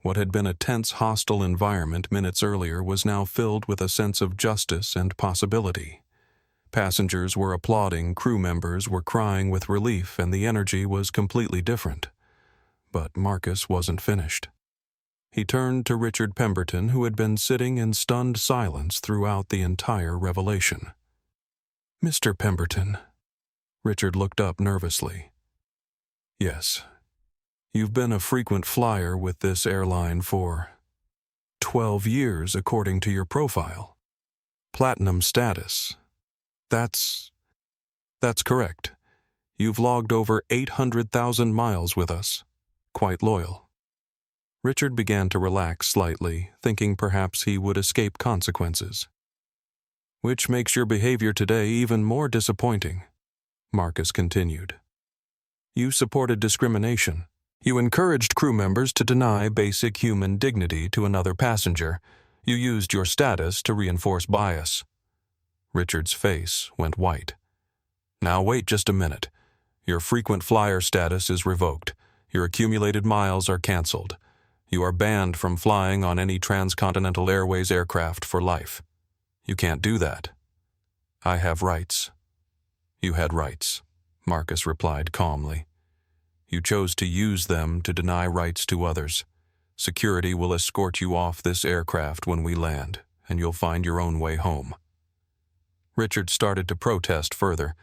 What had been a tense, hostile environment minutes earlier was now filled with a sense of justice and possibility. Passengers were applauding, crew members were crying with relief, and the energy was completely different. But Marcus wasn't finished. He turned to Richard Pemberton, who had been sitting in stunned silence throughout the entire revelation. Mr. Pemberton. Richard looked up nervously. Yes. You've been a frequent flyer with this airline for 12 years, according to your profile. Platinum status. That's correct. You've logged over 800,000 miles with us. Quite loyal. Richard began to relax slightly, thinking perhaps he would escape consequences. Which makes your behavior today even more disappointing, Marcus continued. You supported discrimination. You encouraged crew members to deny basic human dignity to another passenger. You used your status to reinforce bias. Richard's face went white. Now wait just a minute. Your frequent flyer status is revoked. Your accumulated miles are canceled. You are banned from flying on any transcontinental airways aircraft for life. You can't do that. I have rights. You had rights, Marcus replied calmly. You chose to use them to deny rights to others. Security will escort you off this aircraft when we land, and you'll find your own way home. Richard started to protest further,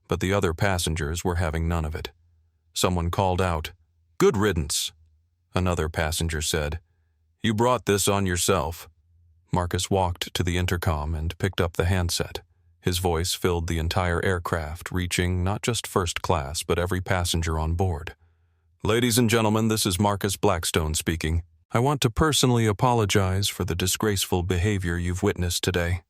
but the other passengers were having none of it. Someone called out, "Good riddance." Another passenger said, "You brought this on yourself." Marcus walked to the intercom and picked up the handset. His voice filled the entire aircraft, reaching not just first class, but every passenger on board. "Ladies and gentlemen, this is Marcus Blackstone speaking. I want to personally apologize for the disgraceful behavior you've witnessed today.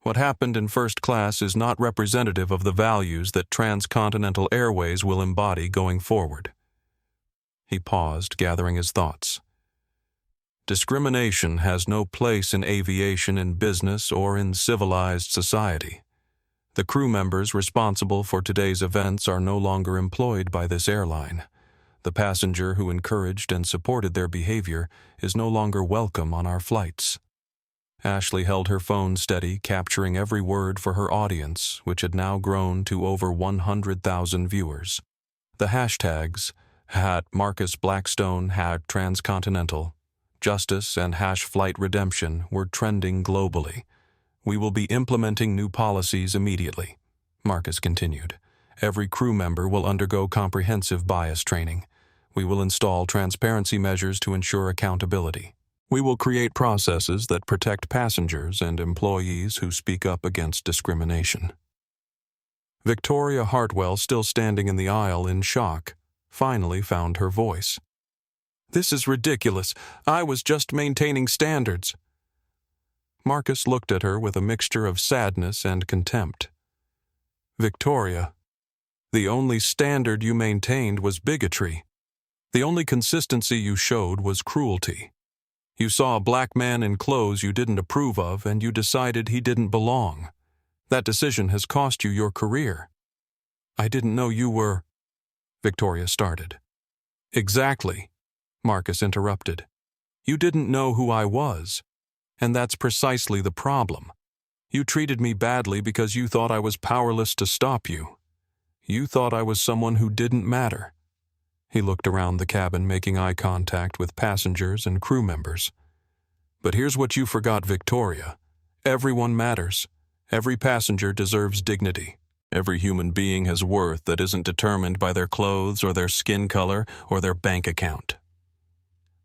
What happened in first class is not representative of the values that transcontinental airways will embody going forward." He paused, gathering his thoughts. Discrimination has no place in aviation, in business, or in civilized society. The crew members responsible for today's events are no longer employed by this airline. The passenger who encouraged and supported their behavior is no longer welcome on our flights. Ashley held her phone steady, capturing every word for her audience, which had now grown to over 100,000 viewers. The hashtags, #Marcus Blackstone, #Transcontinental, Justice, and #Flight Redemption were trending globally. "We will be implementing new policies immediately," Marcus continued. "Every crew member will undergo comprehensive bias training. We will install transparency measures to ensure accountability. We will create processes that protect passengers and employees who speak up against discrimination." Victoria Hartwell, still standing in the aisle in shock, finally found her voice. "This is ridiculous. I was just maintaining standards." Marcus looked at her with a mixture of sadness and contempt. "Victoria, the only standard you maintained was bigotry. The only consistency you showed was cruelty. You saw a black man in clothes you didn't approve of, and you decided he didn't belong. That decision has cost you your career." "I didn't know you were—" Victoria started. "Exactly," Marcus interrupted. "You didn't know who I was, and that's precisely the problem. You treated me badly because you thought I was powerless to stop you. You thought I was someone who didn't matter." He looked around the cabin, making eye contact with passengers and crew members. "But here's what you forgot, Victoria. Everyone matters. Every passenger deserves dignity. Every human being has worth that isn't determined by their clothes or their skin color or their bank account."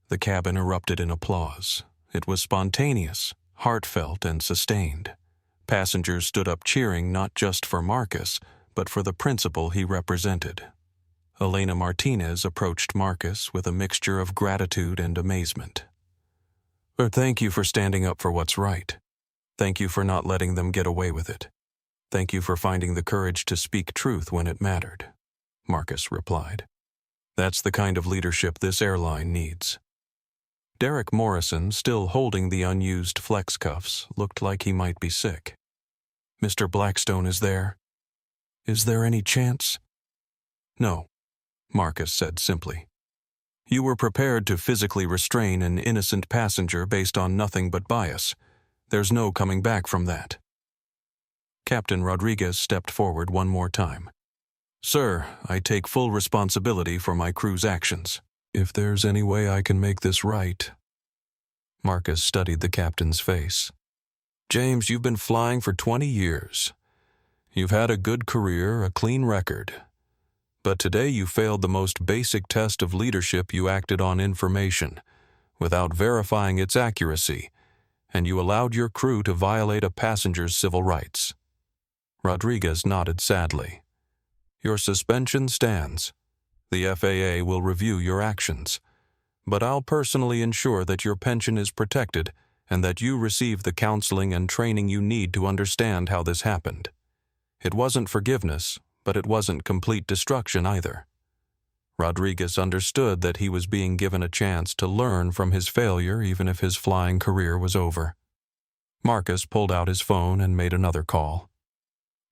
The cabin erupted in applause. It was spontaneous, heartfelt, and sustained. Passengers stood up cheering not just for Marcus, but for the principle he represented. Elena Martinez approached Marcus with a mixture of gratitude and amazement. "Thank you for standing up for what's right. Thank you for not letting them get away with it. Thank you for finding the courage to speak truth when it mattered," Marcus replied. "That's the kind of leadership this airline needs." Derek Morrison, still holding the unused flex cuffs, looked like he might be sick. "Mr. Blackstone is there? Is there any chance?" "No," Marcus said simply. "You were prepared to physically restrain an innocent passenger based on nothing but bias. There's no coming back from that." Captain Rodriguez stepped forward one more time. "Sir, I take full responsibility for my crew's actions. If there's any way I can make this right—" Marcus studied the captain's face. "James, you've been flying for 20 years. You've had a good career, a clean record. But today you failed the most basic test of leadership. You acted on information, without verifying its accuracy, and you allowed your crew to violate a passenger's civil rights." Rodriguez nodded sadly. "Your suspension stands. The FAA will review your actions. But I'll personally ensure that your pension is protected and that you receive the counseling and training you need to understand how this happened. It wasn't forgiveness, but it wasn't complete destruction either. Rodriguez understood that he was being given a chance to learn from his failure even if his flying career was over. Marcus pulled out his phone and made another call.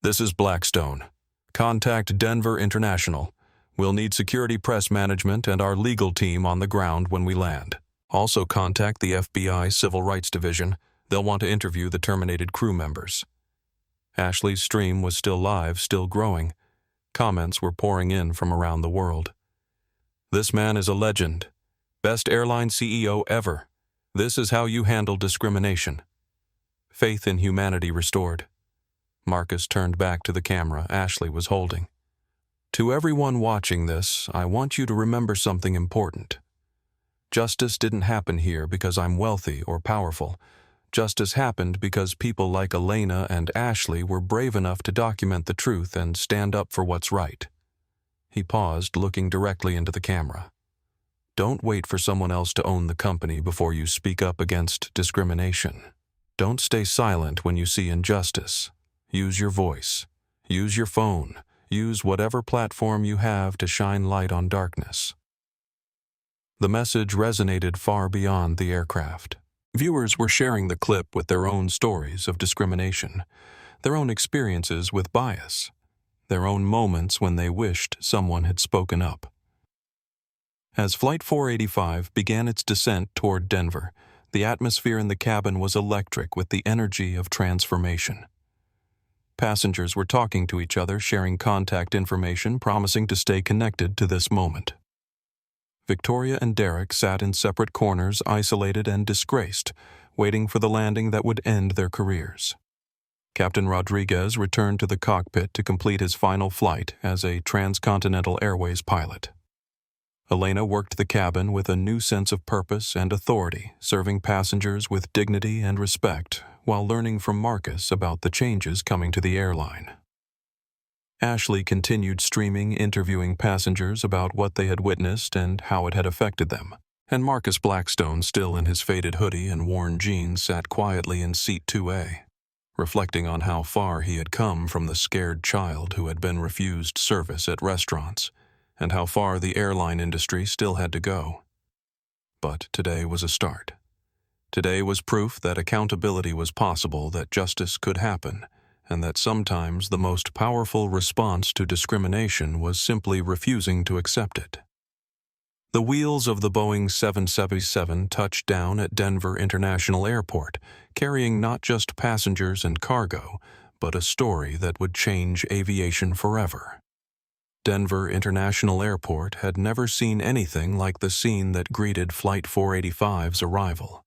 "This is Blackstone. Contact Denver International. We'll need security press management and our legal team on the ground when we land. Also contact the FBI Civil Rights Division. They'll want to interview the terminated crew members." Ashley's stream was still live, still growing. Comments were pouring in from around the world. "This man is a legend. Best airline CEO ever. This is how you handle discrimination." Faith in humanity restored. Marcus turned back to the camera Ashley was holding. "To everyone watching this, I want you to remember something important. Justice didn't happen here because I'm wealthy or powerful. Justice happened because people like Elena and Ashley were brave enough to document the truth and stand up for what's right." He paused, looking directly into the camera. "Don't wait for someone else to own the company before you speak up against discrimination. Don't stay silent when you see injustice. Use your voice. Use your phone. Use whatever platform you have to shine light on darkness." The message resonated far beyond the aircraft. Viewers were sharing the clip with their own stories of discrimination, their own experiences with bias, their own moments when they wished someone had spoken up. As Flight 485 began its descent toward Denver, the atmosphere in the cabin was electric with the energy of transformation. Passengers were talking to each other, sharing contact information, promising to stay connected to this moment. Victoria and Derek sat in separate corners, isolated and disgraced, waiting for the landing that would end their careers. Captain Rodriguez returned to the cockpit to complete his final flight as a transcontinental airways pilot. Elena worked the cabin with a new sense of purpose and authority, serving passengers with dignity and respect, while learning from Marcus about the changes coming to the airline. Ashley continued streaming, interviewing passengers about what they had witnessed and how it had affected them, and Marcus Blackstone, still in his faded hoodie and worn jeans, sat quietly in seat 2A, reflecting on how far he had come from the scared child who had been refused service at restaurants, and how far the airline industry still had to go. But today was a start. Today was proof that accountability was possible, that justice could happen, and that sometimes the most powerful response to discrimination was simply refusing to accept it. The wheels of the Boeing 777 touched down at Denver International Airport, carrying not just passengers and cargo, but a story that would change aviation forever. Denver International Airport had never seen anything like the scene that greeted Flight 485's arrival.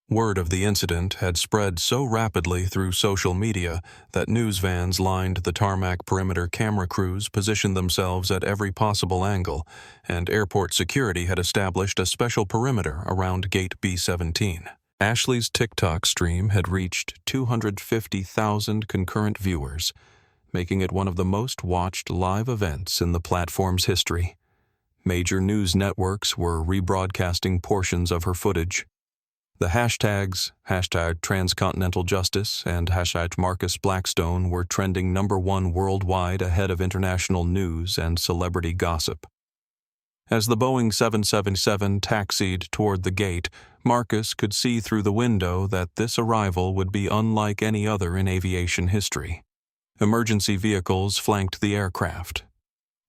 Word of the incident had spread so rapidly through social media that news vans lined the tarmac perimeter, camera crews positioned themselves at every possible angle, and airport security had established a special perimeter around Gate B-17. Ashley's TikTok stream had reached 250,000 concurrent viewers, making it one of the most watched live events in the platform's history. Major news networks were rebroadcasting portions of her footage. The hashtags, #TranscontinentalJustice and #Marcus Blackstone, were trending #1 worldwide, ahead of international news and celebrity gossip. As the Boeing 777 taxied toward the gate, Marcus could see through the window that this arrival would be unlike any other in aviation history. Emergency vehicles flanked the aircraft.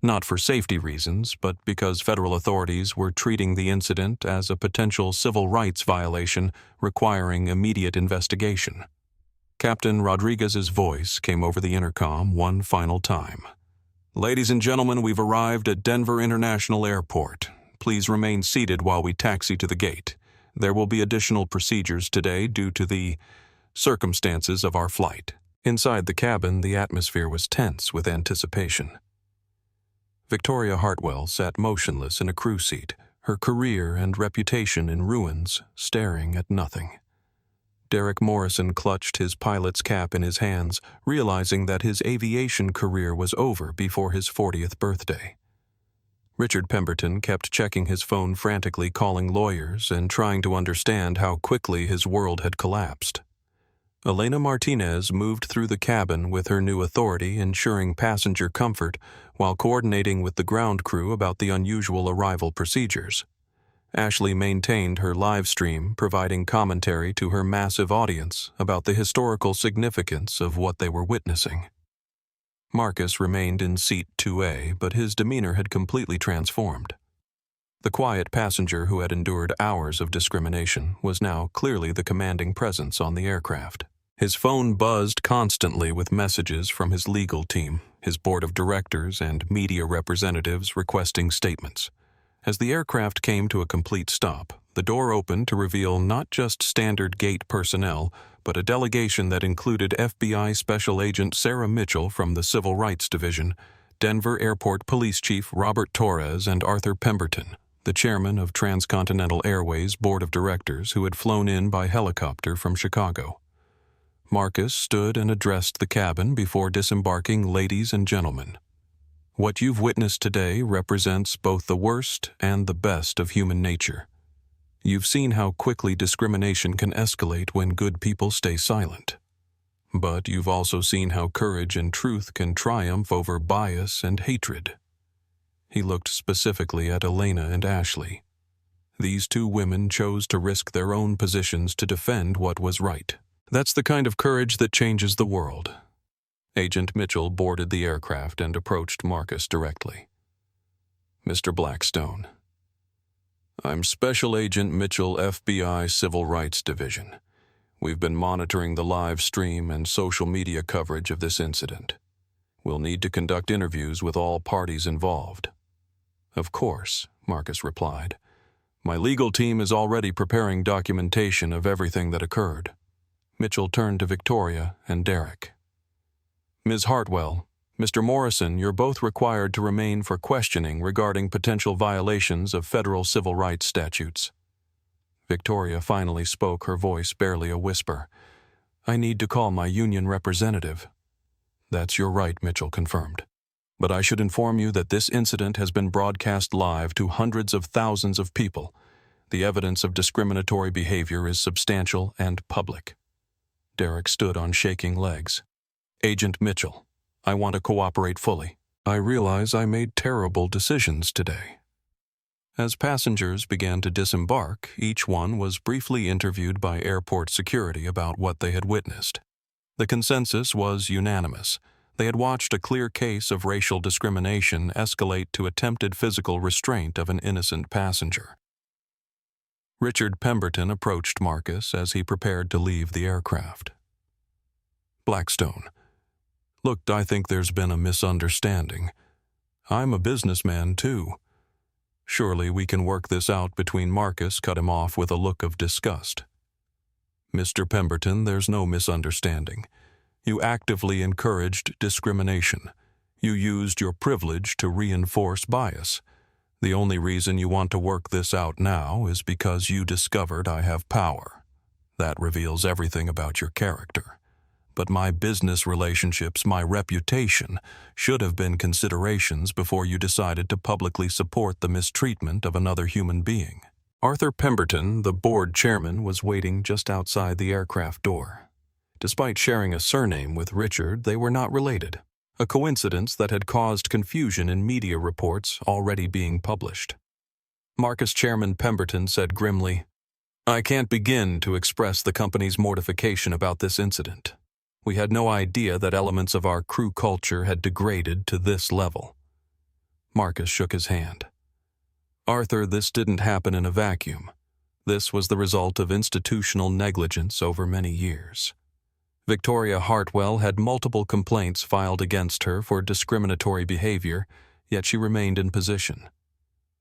Not for safety reasons, but because federal authorities were treating the incident as a potential civil rights violation requiring immediate investigation. Captain Rodriguez's voice came over the intercom one final time. "Ladies and gentlemen, we've arrived at Denver International Airport. Please remain seated while we taxi to the gate. There will be additional procedures today due to the circumstances of our flight." Inside the cabin, the atmosphere was tense with anticipation. Victoria Hartwell sat motionless in a crew seat, her career and reputation in ruins, staring at nothing. Derek Morrison clutched his pilot's cap in his hands, realizing that his aviation career was over before his 40th birthday. Richard Pemberton kept checking his phone frantically, calling lawyers and trying to understand how quickly his world had collapsed. Elena Martinez moved through the cabin with her new authority, ensuring passenger comfort while coordinating with the ground crew about the unusual arrival procedures. Ashley maintained her live stream, providing commentary to her massive audience about the historical significance of what they were witnessing. Marcus remained in seat 2A, but his demeanor had completely transformed. The quiet passenger who had endured hours of discrimination was now clearly the commanding presence on the aircraft. His phone buzzed constantly with messages from his legal team, his board of directors, and media representatives requesting statements. As the aircraft came to a complete stop, the door opened to reveal not just standard gate personnel, but a delegation that included FBI Special Agent Sarah Mitchell from the Civil Rights Division, Denver Airport Police Chief Robert Torres, and Arthur Pemberton, the chairman of Transcontinental Airways Board of Directors who had flown in by helicopter from Chicago. Marcus stood and addressed the cabin before disembarking. Ladies and gentlemen, what you've witnessed today represents both the worst and the best of human nature. You've seen how quickly discrimination can escalate when good people stay silent. But you've also seen how courage and truth can triumph over bias and hatred. He looked specifically at Elena and Ashley. These two women chose to risk their own positions to defend what was right. That's the kind of courage that changes the world. Agent Mitchell boarded the aircraft and approached Marcus directly. Mr. Blackstone, I'm Special Agent Mitchell, FBI Civil Rights Division. We've been monitoring the live stream and social media coverage of this incident. We'll need to conduct interviews with all parties involved. Of course, Marcus replied. My legal team is already preparing documentation of everything that occurred. Mitchell turned to Victoria and Derek. Ms. Hartwell, Mr. Morrison, you're both required to remain for questioning regarding potential violations of federal civil rights statutes. Victoria finally spoke, her voice barely a whisper. I need to call my union representative. That's your right, Mitchell confirmed. But I should inform you that this incident has been broadcast live to hundreds of thousands of people. The evidence of discriminatory behavior is substantial and public. Derek stood on shaking legs. Agent Mitchell, I want to cooperate fully. I realize I made terrible decisions today. As passengers began to disembark, each one was briefly interviewed by airport security about what they had witnessed. The consensus was unanimous. They had watched a clear case of racial discrimination escalate to attempted physical restraint of an innocent passenger. Richard Pemberton approached Marcus as he prepared to leave the aircraft. Blackstone, look, I think there's been a misunderstanding. I'm a businessman, too. Surely we can work this out between Marcus cut him off with a look of disgust. Mr. Pemberton, there's no misunderstanding. You actively encouraged discrimination. You used your privilege to reinforce bias. The only reason you want to work this out now is because you discovered I have power. That reveals everything about your character. But my business relationships, my reputation, should have been considerations before you decided to publicly support the mistreatment of another human being. Arthur Pemberton, the board chairman, was waiting just outside the aircraft door. Despite sharing a surname with Richard, they were not related, a coincidence that had caused confusion in media reports already being published. Marcus Chairman Pemberton said grimly, I can't begin to express the company's mortification about this incident. We had no idea that elements of our crew culture had degraded to this level. Marcus shook his hand. Arthur, this didn't happen in a vacuum. This was the result of institutional negligence over many years. Victoria Hartwell had multiple complaints filed against her for discriminatory behavior, yet she remained in position.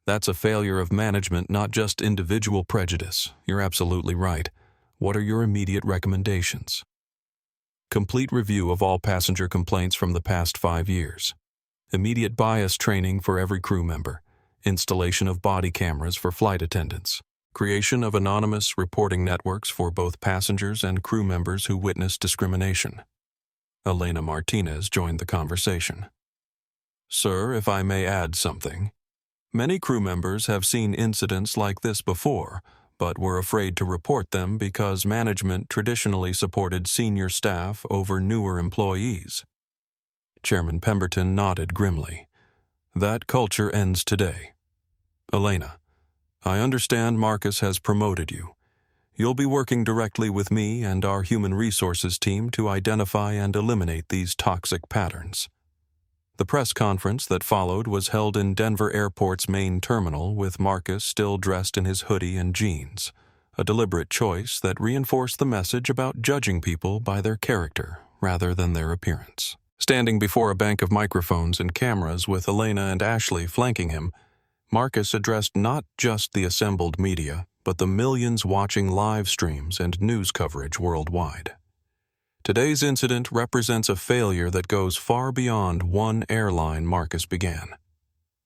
That's a failure of management, not just individual prejudice. You're absolutely right. What are your immediate recommendations? Complete review of all passenger complaints from the past 5 years. Immediate bias training for every crew member. Installation of body cameras for flight attendants. Creation of anonymous reporting networks for both passengers and crew members who witnessed discrimination. Elena Martinez joined the conversation. Sir, if I may add something. Many crew members have seen incidents like this before, but were afraid to report them because management traditionally supported senior staff over newer employees. Chairman Pemberton nodded grimly. That culture ends today. Elena, I understand Marcus has promoted you. You'll be working directly with me and our human resources team to identify and eliminate these toxic patterns. The press conference that followed was held in Denver Airport's main terminal with Marcus still dressed in his hoodie and jeans, a deliberate choice that reinforced the message about judging people by their character rather than their appearance. Standing before a bank of microphones and cameras with Elena and Ashley flanking him, Marcus addressed not just the assembled media, but the millions watching live streams and news coverage worldwide. Today's incident represents a failure that goes far beyond one airline Marcus began.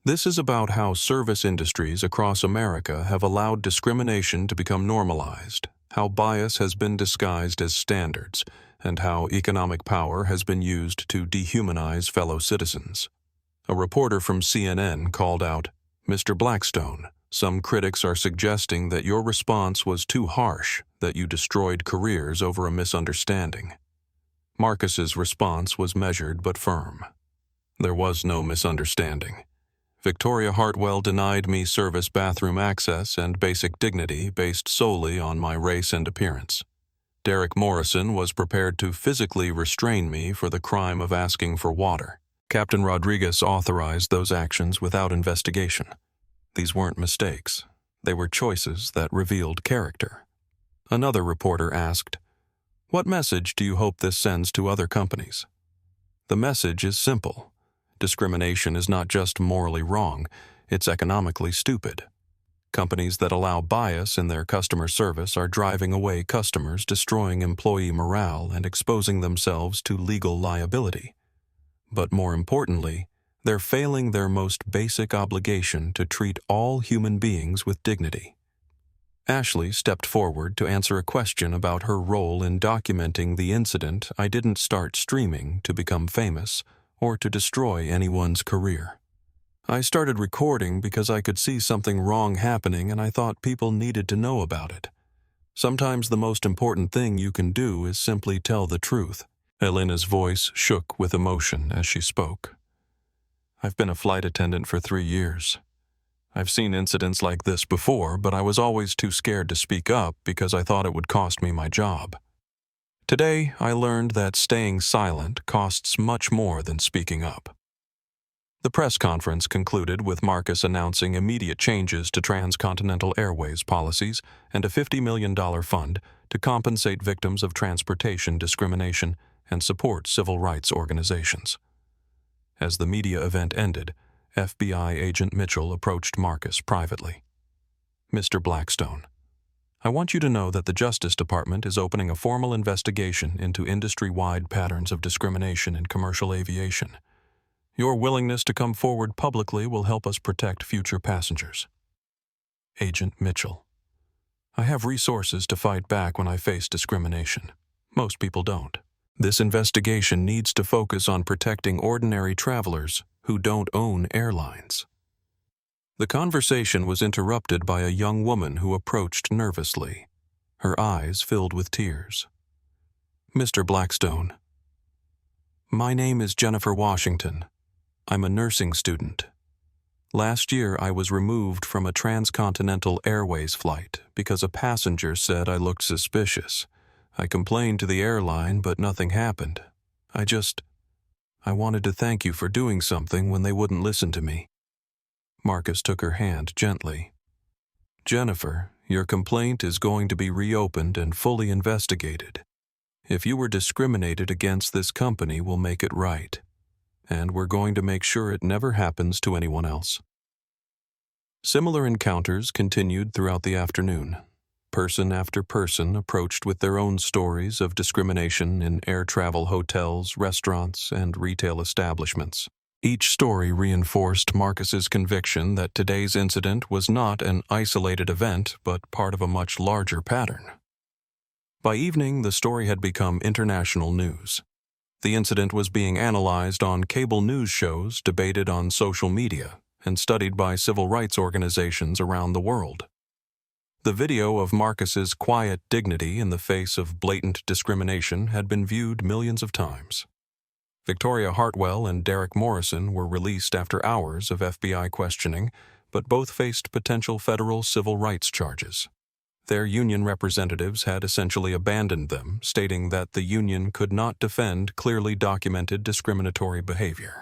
This is about how service industries across America have allowed discrimination to become normalized, how bias has been disguised as standards, and how economic power has been used to dehumanize fellow citizens. A reporter from CNN called out, "Mr. Blackstone, some critics are suggesting that your response was too harsh, that you destroyed careers over a misunderstanding." Marcus's response was measured but firm. There was no misunderstanding. Victoria Hartwell denied me service bathroom access and basic dignity based solely on my race and appearance. Derek Morrison was prepared to physically restrain me for the crime of asking for water. Captain Rodriguez authorized those actions without investigation. These weren't mistakes. They were choices that revealed character. Another reporter asked, "What message do you hope this sends to other companies?" The message is simple. Discrimination is not just morally wrong, it's economically stupid. Companies that allow bias in their customer service are driving away customers, destroying employee morale, and exposing themselves to legal liability. But more importantly, they're failing their most basic obligation to treat all human beings with dignity. Ashley stepped forward to answer a question about her role in documenting the incident. I didn't start streaming to become famous or to destroy anyone's career. I started recording because I could see something wrong happening and I thought people needed to know about it. Sometimes the most important thing you can do is simply tell the truth. Elena's voice shook with emotion as she spoke. I've been a flight attendant for 3 years. I've seen incidents like this before, but I was always too scared to speak up because I thought it would cost me my job. Today, I learned that staying silent costs much more than speaking up. The press conference concluded with Marcus announcing immediate changes to transcontinental airways policies and a $50 million fund to compensate victims of transportation discrimination and support civil rights organizations. As the media event ended, FBI agent Mitchell approached Marcus privately. "Mr. Blackstone, I want you to know that the Justice Department is opening a formal investigation into industry-wide patterns of discrimination in commercial aviation. Your willingness to come forward publicly will help us protect future passengers." Agent Mitchell: I have resources to fight back when I face discrimination. Most people don't. This investigation needs to focus on protecting ordinary travelers who don't own airlines. The conversation was interrupted by a young woman who approached nervously, her eyes filled with tears. "Mr. Blackstone, my name is Jennifer Washington. I'm a nursing student. Last year I was removed from a transcontinental airways flight because a passenger said I looked suspicious. I complained to the airline, but nothing happened. I wanted to thank you for doing something when they wouldn't listen to me." Marcus took her hand gently. "Jennifer, your complaint is going to be reopened and fully investigated. If you were discriminated against, this company will make it right. And we're going to make sure it never happens to anyone else." Similar encounters continued throughout the afternoon. Person after person approached with their own stories of discrimination in air travel hotels, restaurants, and retail establishments. Each story reinforced Marcus's conviction that today's incident was not an isolated event, but part of a much larger pattern. By evening, the story had become international news. The incident was being analyzed on cable news shows, debated on social media, and studied by civil rights organizations around the world. The video of Marcus's quiet dignity in the face of blatant discrimination had been viewed millions of times. Victoria Hartwell and Derek Morrison were released after hours of FBI questioning, but both faced potential federal civil rights charges. Their union representatives had essentially abandoned them, stating that the union could not defend clearly documented discriminatory behavior.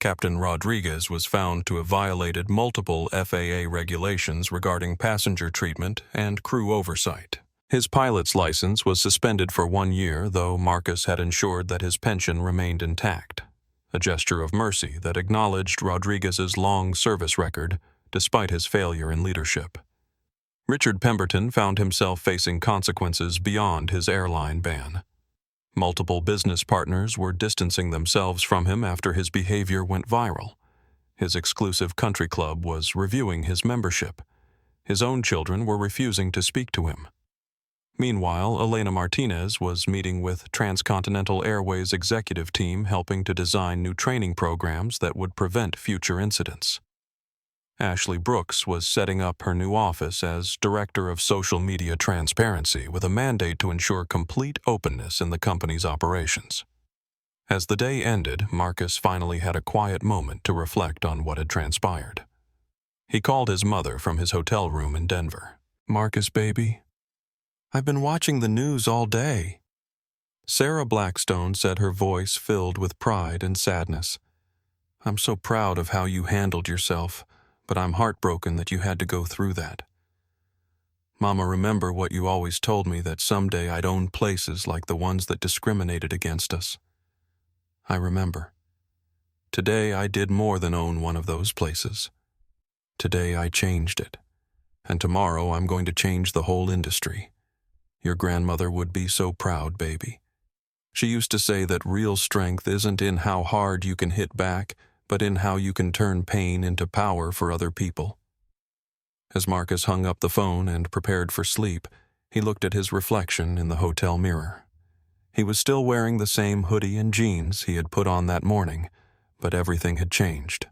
Captain Rodriguez was found to have violated multiple FAA regulations regarding passenger treatment and crew oversight. His pilot's license was suspended for 1 year, though Marcus had ensured that his pension remained intact, a gesture of mercy that acknowledged Rodriguez's long service record despite his failure in leadership. Richard Pemberton found himself facing consequences beyond his airline ban. Multiple business partners were distancing themselves from him after his behavior went viral. His exclusive country club was reviewing his membership. His own children were refusing to speak to him. Meanwhile, Elena Martinez was meeting with Transcontinental Airways' executive team, helping to design new training programs that would prevent future incidents. Ashley Brooks was setting up her new office as Director of Social Media Transparency with a mandate to ensure complete openness in the company's operations. As the day ended, Marcus finally had a quiet moment to reflect on what had transpired. He called his mother from his hotel room in Denver. "Marcus, baby, I've been watching the news all day." Sarah Blackstone said, her voice filled with pride and sadness. "I'm so proud of how you handled yourself, but I'm heartbroken that you had to go through that. Mama, remember what you always told me, that someday I'd own places like the ones that discriminated against us. I remember. Today I did more than own one of those places. Today I changed it, and tomorrow I'm going to change the whole industry. Your grandmother would be so proud, baby. She used to say that real strength isn't in how hard you can hit back, but in how you can turn pain into power for other people." As Marcus hung up the phone and prepared for sleep, he looked at his reflection in the hotel mirror. He was still wearing the same hoodie and jeans he had put on that morning, but everything had changed.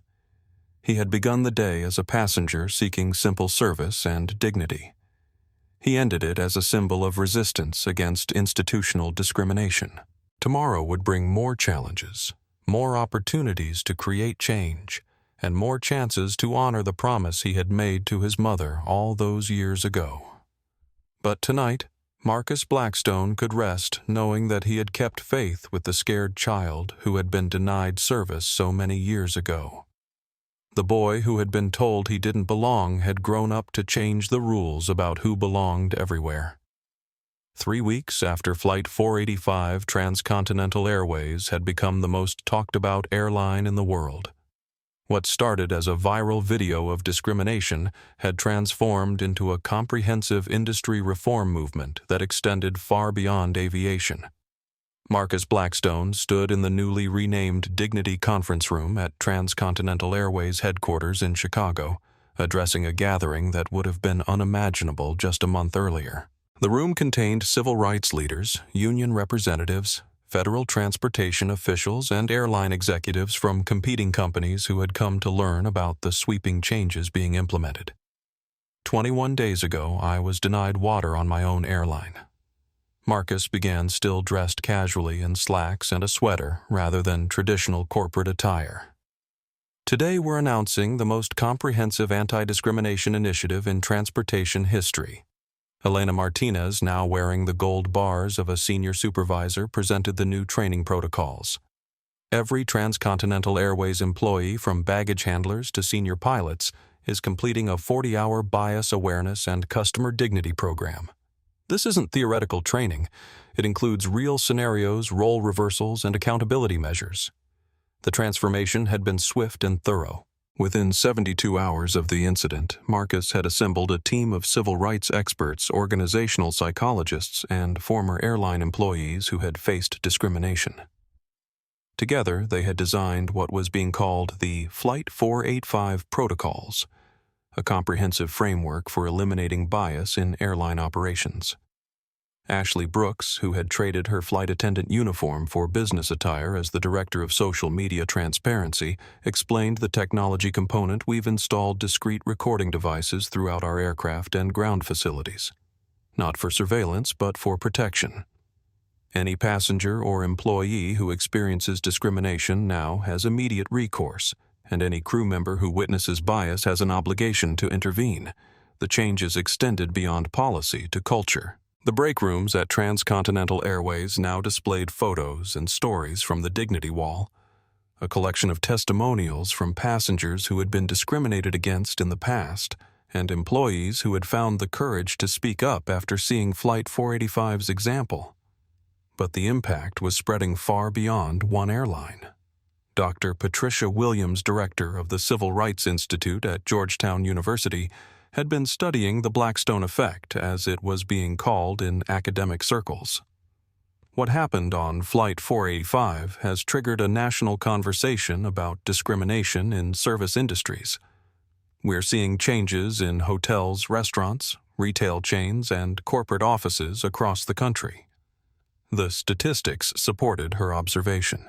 He had begun the day as a passenger seeking simple service and dignity. He ended it as a symbol of resistance against institutional discrimination. Tomorrow would bring more challenges, more opportunities to create change, and more chances to honor the promise he had made to his mother all those years ago. But tonight, Marcus Blackstone could rest knowing that he had kept faith with the scared child who had been denied service so many years ago. The boy who had been told he didn't belong had grown up to change the rules about who belonged everywhere. 3 weeks after Flight 485, Transcontinental Airways had become the most talked-about airline in the world. What started as a viral video of discrimination had transformed into a comprehensive industry reform movement that extended far beyond aviation. Marcus Blackstone stood in the newly renamed Dignity Conference Room at Transcontinental Airways headquarters in Chicago, addressing a gathering that would have been unimaginable just a month earlier. The room contained civil rights leaders, union representatives, federal transportation officials, and airline executives from competing companies who had come to learn about the sweeping changes being implemented. 21 days ago, I was denied water on my own airline. Marcus began, still dressed casually in slacks and a sweater rather than traditional corporate attire. Today we're announcing the most comprehensive anti-discrimination initiative in transportation history. Elena Martinez, now wearing the gold bars of a senior supervisor, presented the new training protocols. Every Transcontinental Airways employee, from baggage handlers to senior pilots, is completing a 40-hour bias awareness and customer dignity program. This isn't theoretical training. It includes real scenarios, role reversals, and accountability measures. The transformation had been swift and thorough. Within 72 hours of the incident, Marcus had assembled a team of civil rights experts, organizational psychologists, and former airline employees who had faced discrimination. Together, they had designed what was being called the Flight 485 Protocols, a comprehensive framework for eliminating bias in airline operations. Ashley Brooks, who had traded her flight attendant uniform for business attire as the director of social media transparency, explained the technology component: we've installed discrete recording devices throughout our aircraft and ground facilities. Not for surveillance, but for protection. Any passenger or employee who experiences discrimination now has immediate recourse, and any crew member who witnesses bias has an obligation to intervene. The change is extended beyond policy to culture. The break rooms at Transcontinental Airways now displayed photos and stories from the Dignity Wall, a collection of testimonials from passengers who had been discriminated against in the past and employees who had found the courage to speak up after seeing Flight 485's example. But the impact was spreading far beyond one airline. Dr. Patricia Williams, director of the Civil Rights Institute at Georgetown University, had been studying the Blackstone effect, as it was being called in academic circles. What happened on Flight 485 has triggered a national conversation about discrimination in service industries. We're seeing changes in hotels, restaurants, retail chains, and corporate offices across the country. The statistics supported her observation.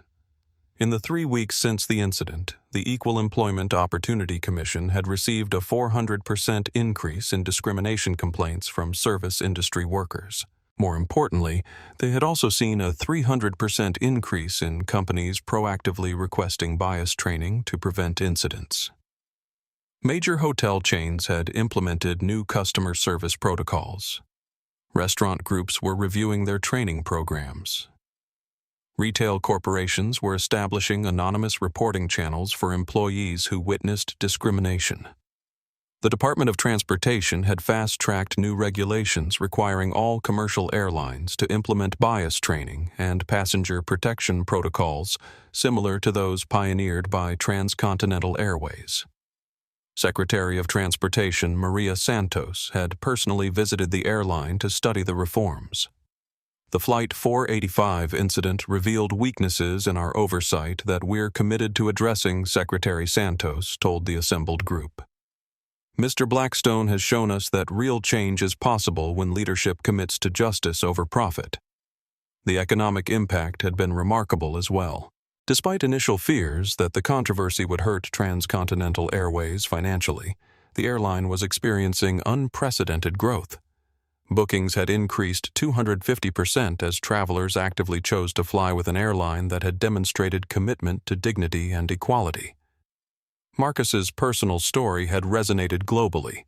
In the 3 weeks since the incident, the Equal Employment Opportunity Commission had received a 400% increase in discrimination complaints from service industry workers. More importantly, they had also seen a 300% increase in companies proactively requesting bias training to prevent incidents. Major hotel chains had implemented new customer service protocols. Restaurant groups were reviewing their training programs. Retail corporations were establishing anonymous reporting channels for employees who witnessed discrimination. The Department of Transportation had fast-tracked new regulations requiring all commercial airlines to implement bias training and passenger protection protocols similar to those pioneered by Transcontinental Airways. Secretary of Transportation Maria Santos had personally visited the airline to study the reforms. The Flight 485 incident revealed weaknesses in our oversight that we're committed to addressing, Secretary Santos told the assembled group. Mr. Blackstone has shown us that real change is possible when leadership commits to justice over profit. The economic impact had been remarkable as well. Despite initial fears that the controversy would hurt Transcontinental Airways financially, the airline was experiencing unprecedented growth. Bookings had increased 250% as travelers actively chose to fly with an airline that had demonstrated commitment to dignity and equality. Marcus's personal story had resonated globally.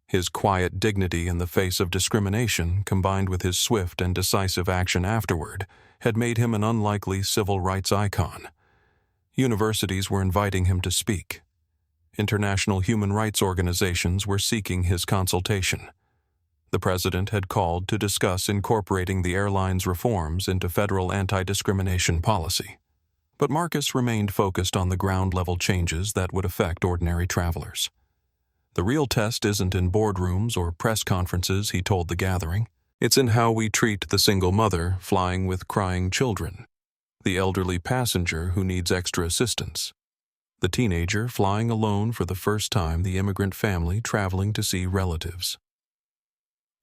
His quiet dignity in the face of discrimination, combined with his swift and decisive action afterward, had made him an unlikely civil rights icon. Universities were inviting him to speak. International human rights organizations were seeking his consultation. The president had called to discuss incorporating the airline's reforms into federal anti-discrimination policy. But Marcus remained focused on the ground-level changes that would affect ordinary travelers. The real test isn't in boardrooms or press conferences, he told the gathering. It's in how we treat the single mother flying with crying children, the elderly passenger who needs extra assistance, the teenager flying alone for the first time, the immigrant family traveling to see relatives.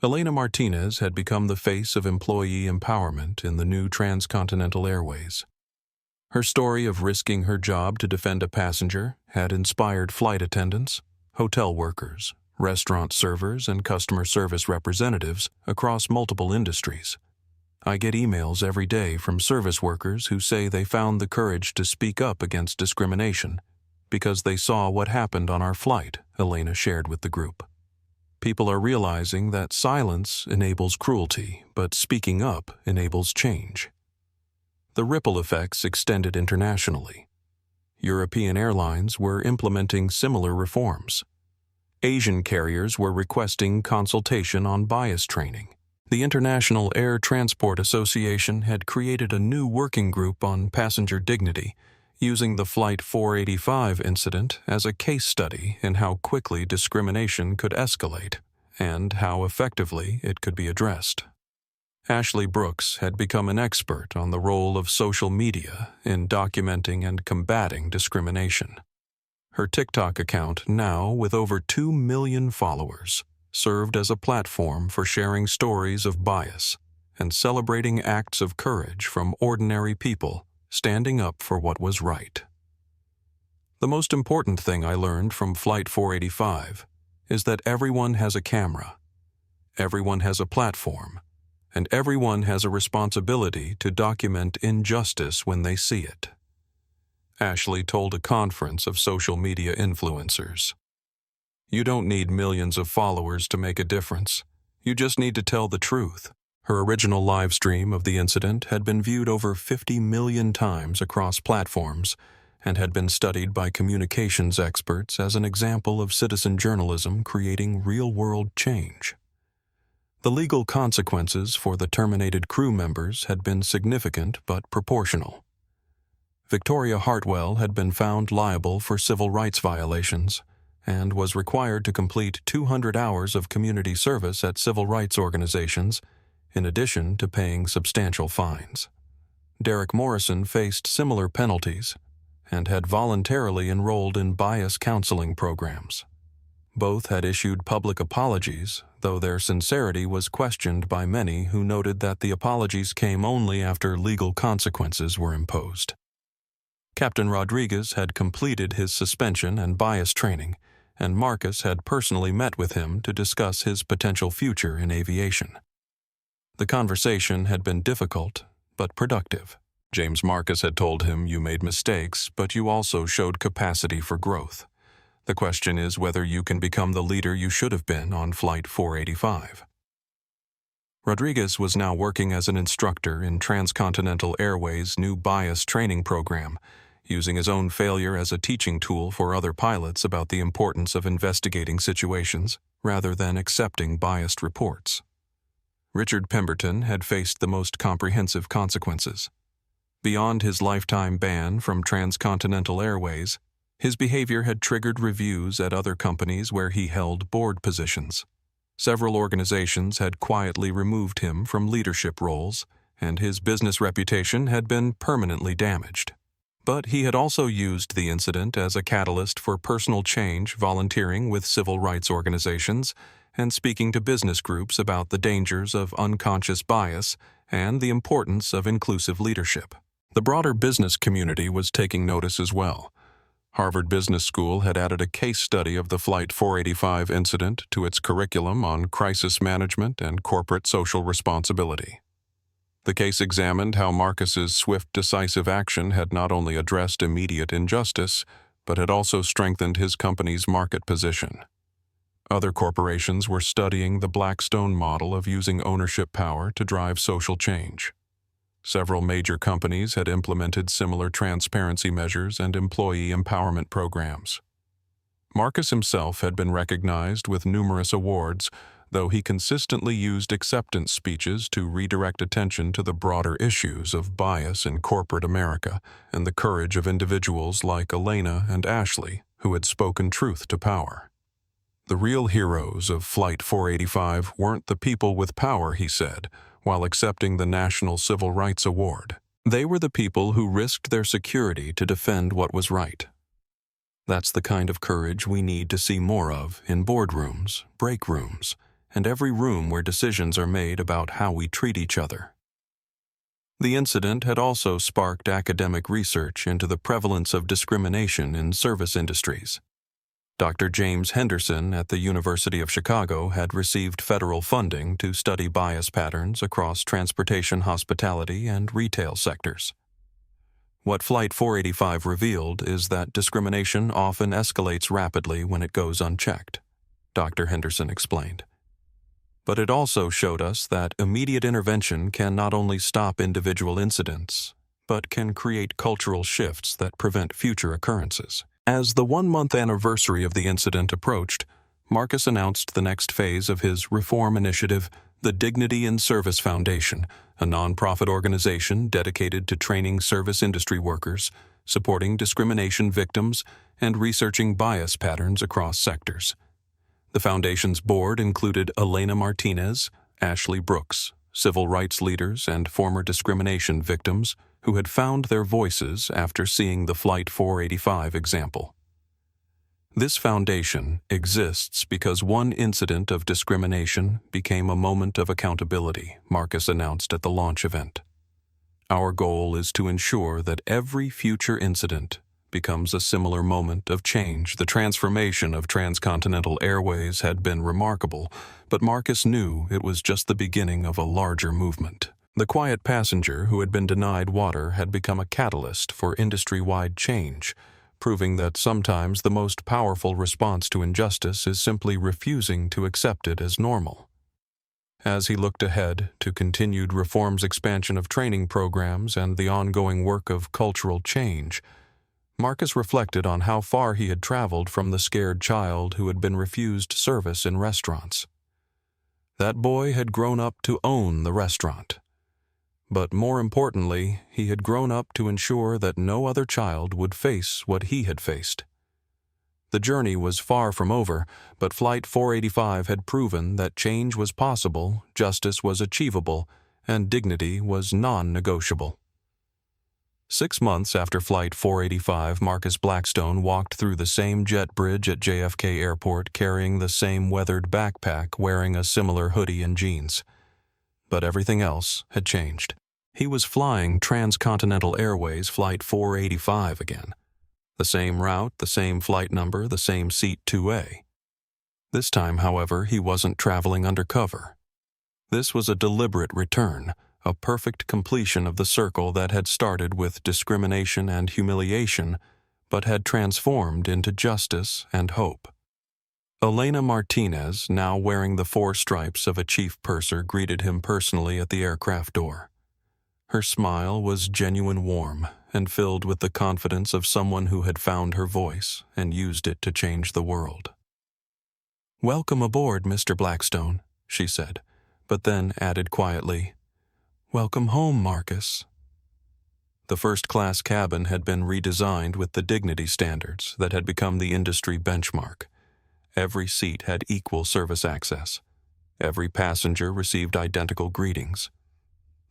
Elena Martinez had become the face of employee empowerment in the new Transcontinental Airways. Her story of risking her job to defend a passenger had inspired flight attendants, hotel workers, restaurant servers, and customer service representatives across multiple industries. I get emails every day from service workers who say they found the courage to speak up against discrimination because they saw what happened on our flight, Elena shared with the group. People are realizing that silence enables cruelty, but speaking up enables change. The ripple effects extended internationally. European airlines were implementing similar reforms. Asian carriers were requesting consultation on bias training. The International Air Transport Association had created a new working group on passenger dignity, using the Flight 485 incident as a case study in how quickly discrimination could escalate and how effectively it could be addressed. Ashley Brooks had become an expert on the role of social media in documenting and combating discrimination. Her TikTok account, now with over 2 million followers, served as a platform for sharing stories of bias, and celebrating acts of courage from ordinary people standing up for what was right. The most important thing I learned from Flight 485 is that everyone has a camera, everyone has a platform, and everyone has a responsibility to document injustice when they see it. Ashley told a conference of social media influencers. You don't need millions of followers to make a difference. You just need to tell the truth. Her original live stream of the incident had been viewed over 50 million times across platforms and had been studied by communications experts as an example of citizen journalism creating real-world change. The legal consequences for the terminated crew members had been significant but proportional. Victoria Hartwell had been found liable for civil rights violations and was required to complete 200 hours of community service at civil rights organizations, in addition to paying substantial fines. Derek Morrison faced similar penalties and had voluntarily enrolled in bias counseling programs. Both had issued public apologies, though their sincerity was questioned by many who noted that the apologies came only after legal consequences were imposed. Captain Rodriguez had completed his suspension and bias training, and Marcus had personally met with him to discuss his potential future in aviation. The conversation had been difficult, but productive. James Marcus had told him, "You made mistakes, but you also showed capacity for growth. The question is whether you can become the leader you should have been on Flight 485. Rodriguez was now working as an instructor in Transcontinental Airways' new bias training program, using his own failure as a teaching tool for other pilots about the importance of investigating situations rather than accepting biased reports. Richard Pemberton had faced the most comprehensive consequences. Beyond his lifetime ban from Transcontinental Airways, his behavior had triggered reviews at other companies where he held board positions. Several organizations had quietly removed him from leadership roles, and his business reputation had been permanently damaged. But he had also used the incident as a catalyst for personal change, volunteering with civil rights organizations and speaking to business groups about the dangers of unconscious bias and the importance of inclusive leadership. The broader business community was taking notice as well. Harvard Business School had added a case study of the Flight 485 incident to its curriculum on crisis management and corporate social responsibility. The case examined how Marcus's swift, decisive action had not only addressed immediate injustice, but had also strengthened his company's market position. Other corporations were studying the Blackstone model of using ownership power to drive social change. Several major companies had implemented similar transparency measures and employee empowerment programs. Marcus himself had been recognized with numerous awards, though he consistently used acceptance speeches to redirect attention to the broader issues of bias in corporate America and the courage of individuals like Elena and Ashley, who had spoken truth to power. The real heroes of Flight 485 weren't the people with power, he said, while accepting the National Civil Rights Award. They were the people who risked their security to defend what was right. That's the kind of courage we need to see more of in boardrooms, break rooms, and every room where decisions are made about how we treat each other. The incident had also sparked academic research into the prevalence of discrimination in service industries. Dr. James Henderson at the University of Chicago had received federal funding to study bias patterns across transportation, hospitality, and retail sectors. What Flight 485 revealed is that discrimination often escalates rapidly when it goes unchecked, Dr. Henderson explained. But it also showed us that immediate intervention can not only stop individual incidents, but can create cultural shifts that prevent future occurrences. As the one-month anniversary of the incident approached, Marcus announced the next phase of his reform initiative, the Dignity in Service Foundation, a nonprofit organization dedicated to training service industry workers, supporting discrimination victims, and researching bias patterns across sectors. The foundation's board included Elena Martinez, Ashley Brooks, civil rights leaders and former discrimination victims who had found their voices after seeing the Flight 485 example. This foundation exists because one incident of discrimination became a moment of accountability, Marcus announced at the launch event. Our goal is to ensure that every future incident becomes a similar moment of change. The transformation of transcontinental airways had been remarkable, but Marcus knew it was just the beginning of a larger movement. The quiet passenger who had been denied water had become a catalyst for industry-wide change, proving that sometimes the most powerful response to injustice is simply refusing to accept it as normal. As he looked ahead to continued reforms, expansion of training programs, and the ongoing work of cultural change, Marcus reflected on how far he had traveled from the scared child who had been refused service in restaurants. That boy had grown up to own the restaurant. But more importantly, he had grown up to ensure that no other child would face what he had faced. The journey was far from over, but Flight 485 had proven that change was possible, justice was achievable, and dignity was non-negotiable. 6 months after Flight 485, Marcus Blackstone walked through the same jet bridge at JFK Airport carrying the same weathered backpack, wearing a similar hoodie and jeans. But everything else had changed. He was flying Transcontinental Airways Flight 485 again. The same route, the same flight number, the same seat 2A. This time, however, he wasn't traveling undercover. This was a deliberate return, a perfect completion of the circle that had started with discrimination and humiliation, but had transformed into justice and hope. Elena Martinez, now wearing the 4 stripes of a chief purser, greeted him personally at the aircraft door. Her smile was genuine warm and filled with the confidence of someone who had found her voice and used it to change the world. "Welcome aboard, Mr. Blackstone," she said, but then added quietly, "Welcome home, Marcus." The first-class cabin had been redesigned with the dignity standards that had become the industry benchmark. Every seat had equal service access. Every passenger received identical greetings.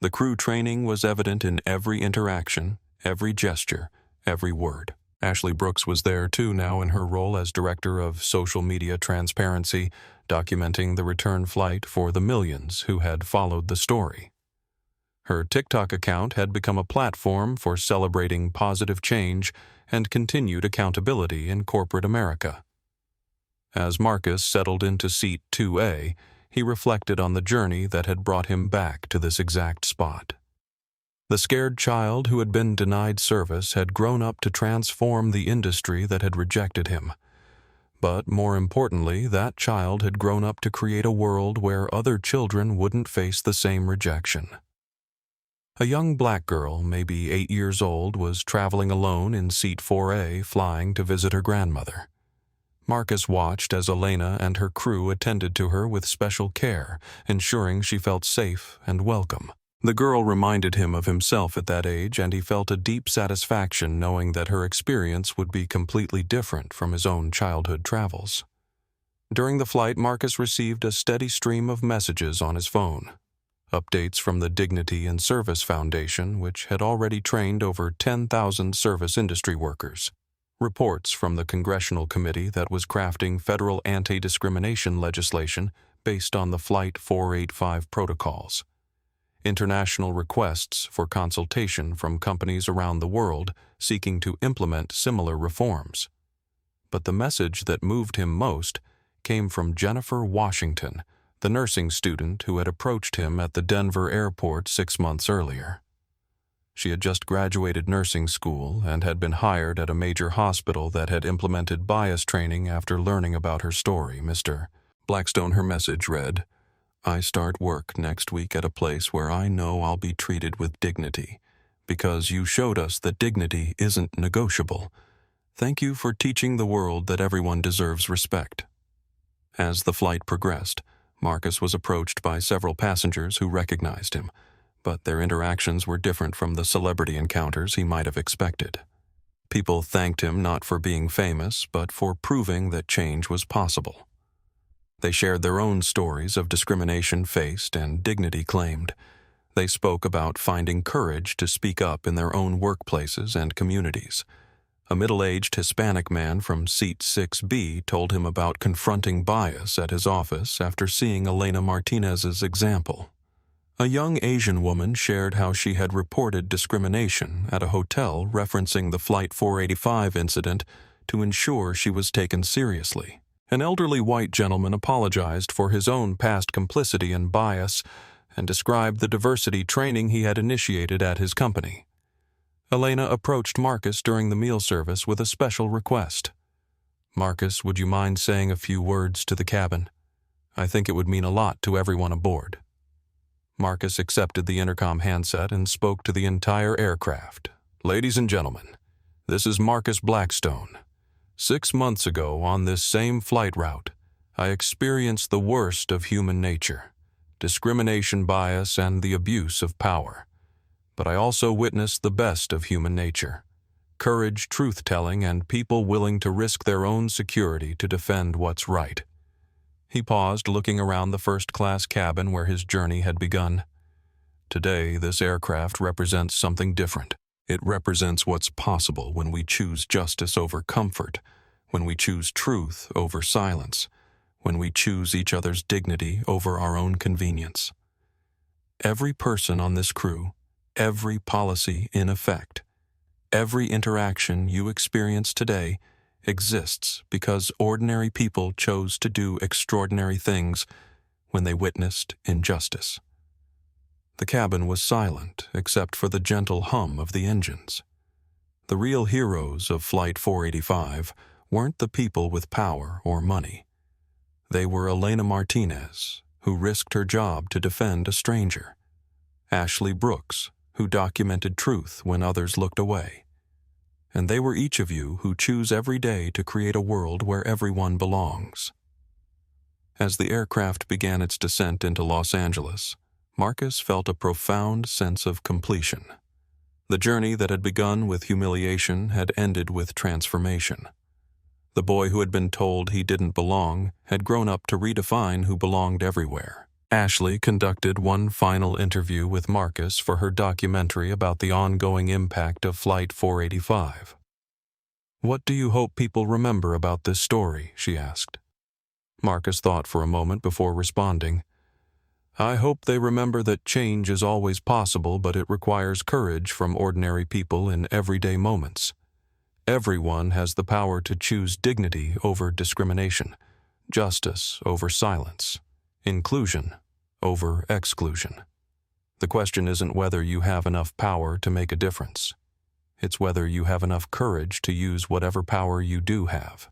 The crew training was evident in every interaction, every gesture, every word. Ashley Brooks was there too now in her role as Director of Social Media Transparency, documenting the return flight for the millions who had followed the story. Her TikTok account had become a platform for celebrating positive change and continued accountability in corporate America. As Marcus settled into seat 2A, he reflected on the journey that had brought him back to this exact spot. The scared child who had been denied service had grown up to transform the industry that had rejected him. But more importantly, that child had grown up to create a world where other children wouldn't face the same rejection. A young black girl, maybe 8 years old, was traveling alone in seat 4A, flying to visit her grandmother. Marcus watched as Elena and her crew attended to her with special care, ensuring she felt safe and welcome. The girl reminded him of himself at that age, and he felt a deep satisfaction knowing that her experience would be completely different from his own childhood travels. During the flight, Marcus received a steady stream of messages on his phone. Updates from the Dignity and Service Foundation, which had already trained over 10,000 service industry workers. Reports from the congressional committee that was crafting federal anti-discrimination legislation based on the Flight 485 protocols. International requests for consultation from companies around the world seeking to implement similar reforms. But the message that moved him most came from Jennifer Washington, the nursing student who had approached him at the Denver airport 6 months earlier. She had just graduated nursing school and had been hired at a major hospital that had implemented bias training after learning about her story. Mr. Blackstone, her message read, "I start work next week at a place where I know I'll be treated with dignity, because you showed us that dignity isn't negotiable. Thank you for teaching the world that everyone deserves respect." As the flight progressed, Marcus was approached by several passengers who recognized him, but their interactions were different from the celebrity encounters he might have expected. People thanked him not for being famous, but for proving that change was possible. They shared their own stories of discrimination faced and dignity claimed. They spoke about finding courage to speak up in their own workplaces and communities. A middle-aged Hispanic man from seat 6B told him about confronting bias at his office after seeing Elena Martinez's example. A young Asian woman shared how she had reported discrimination at a hotel referencing the Flight 485 incident to ensure she was taken seriously. An elderly white gentleman apologized for his own past complicity and bias and described the diversity training he had initiated at his company. Elena approached Marcus during the meal service with a special request. "Marcus, would you mind saying a few words to the cabin? I think it would mean a lot to everyone aboard." Marcus accepted the intercom handset and spoke to the entire aircraft. "Ladies and gentlemen, this is Marcus Blackstone. 6 months ago, on this same flight route, I experienced the worst of human nature, discrimination, bias, and the abuse of power. But I also witnessed the best of human nature, courage, truth-telling, and people willing to risk their own security to defend what's right." He paused, looking around the first-class cabin where his journey had begun. "Today, this aircraft represents something different. It represents what's possible when we choose justice over comfort, when we choose truth over silence, when we choose each other's dignity over our own convenience. Every person on this crew, every policy in effect, every interaction you experience today exists because ordinary people chose to do extraordinary things when they witnessed injustice." The cabin was silent except for the gentle hum of the engines. The real heroes of Flight 485 weren't the people with power or money. They were Elena Martinez, who risked her job to defend a stranger; Ashley Brooks, who documented truth when others looked away; and they were each of you who choose every day to create a world where everyone belongs. As the aircraft began its descent into Los Angeles, Marcus felt a profound sense of completion. The journey that had begun with humiliation had ended with transformation. The boy who had been told he didn't belong had grown up to redefine who belonged everywhere. Ashley conducted one final interview with Marcus for her documentary about the ongoing impact of Flight 485. "What do you hope people remember about this story?" she asked. Marcus thought for a moment before responding. "I hope they remember that change is always possible, but it requires courage from ordinary people in everyday moments. Everyone has the power to choose dignity over discrimination, justice over silence, inclusion over exclusion. The question isn't whether you have enough power to make a difference. It's whether you have enough courage to use whatever power you do have."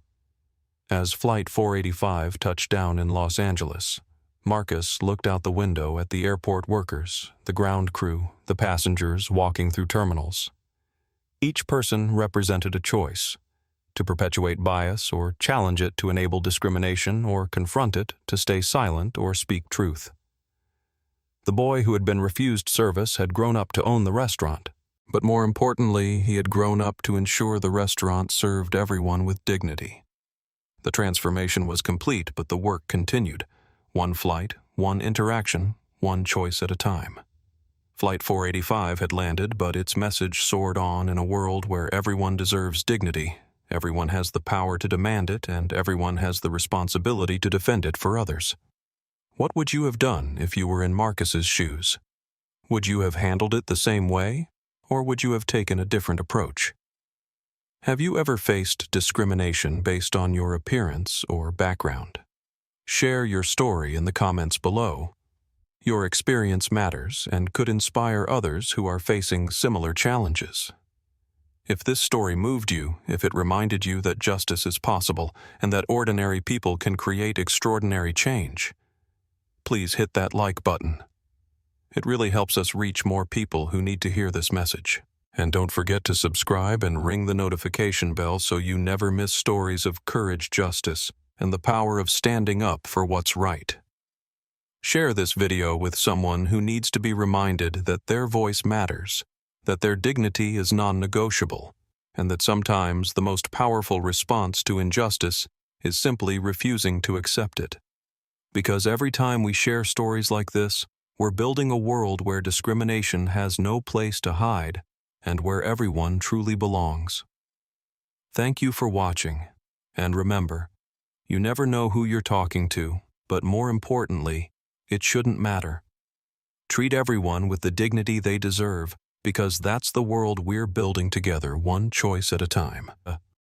As Flight 485 touched down in Los Angeles, Marcus looked out the window at the airport workers, the ground crew, the passengers walking through terminals. Each person represented a choice: to perpetuate bias or challenge it to enable discrimination, or confront it to stay silent or speak truth. The boy who had been refused service had grown up to own the restaurant, but more importantly, he had grown up to ensure the restaurant served everyone with dignity. The transformation was complete, but the work continued. One flight, one interaction, one choice at a time. Flight 485 had landed, but its message soared on in a world where everyone deserves dignity, everyone has the power to demand it, and everyone has the responsibility to defend it for others. What would you have done if you were in Marcus's shoes? Would you have handled it the same way, or would you have taken a different approach? Have you ever faced discrimination based on your appearance or background? Share your story in the comments below. Your experience matters and could inspire others who are facing similar challenges. If this story moved you, if it reminded you that justice is possible and that ordinary people can create extraordinary change, please hit that like button. It really helps us reach more people who need to hear this message. And don't forget to subscribe and ring the notification bell so you never miss stories of courage, justice, and the power of standing up for what's right. Share this video with someone who needs to be reminded that their voice matters, that their dignity is non-negotiable, and that sometimes the most powerful response to injustice is simply refusing to accept it. Because every time we share stories like this, we're building a world where discrimination has no place to hide and where everyone truly belongs. Thank you for watching. And remember, you never know who you're talking to, but more importantly, it shouldn't matter. Treat everyone with the dignity they deserve, because that's the world we're building together, one choice at a time.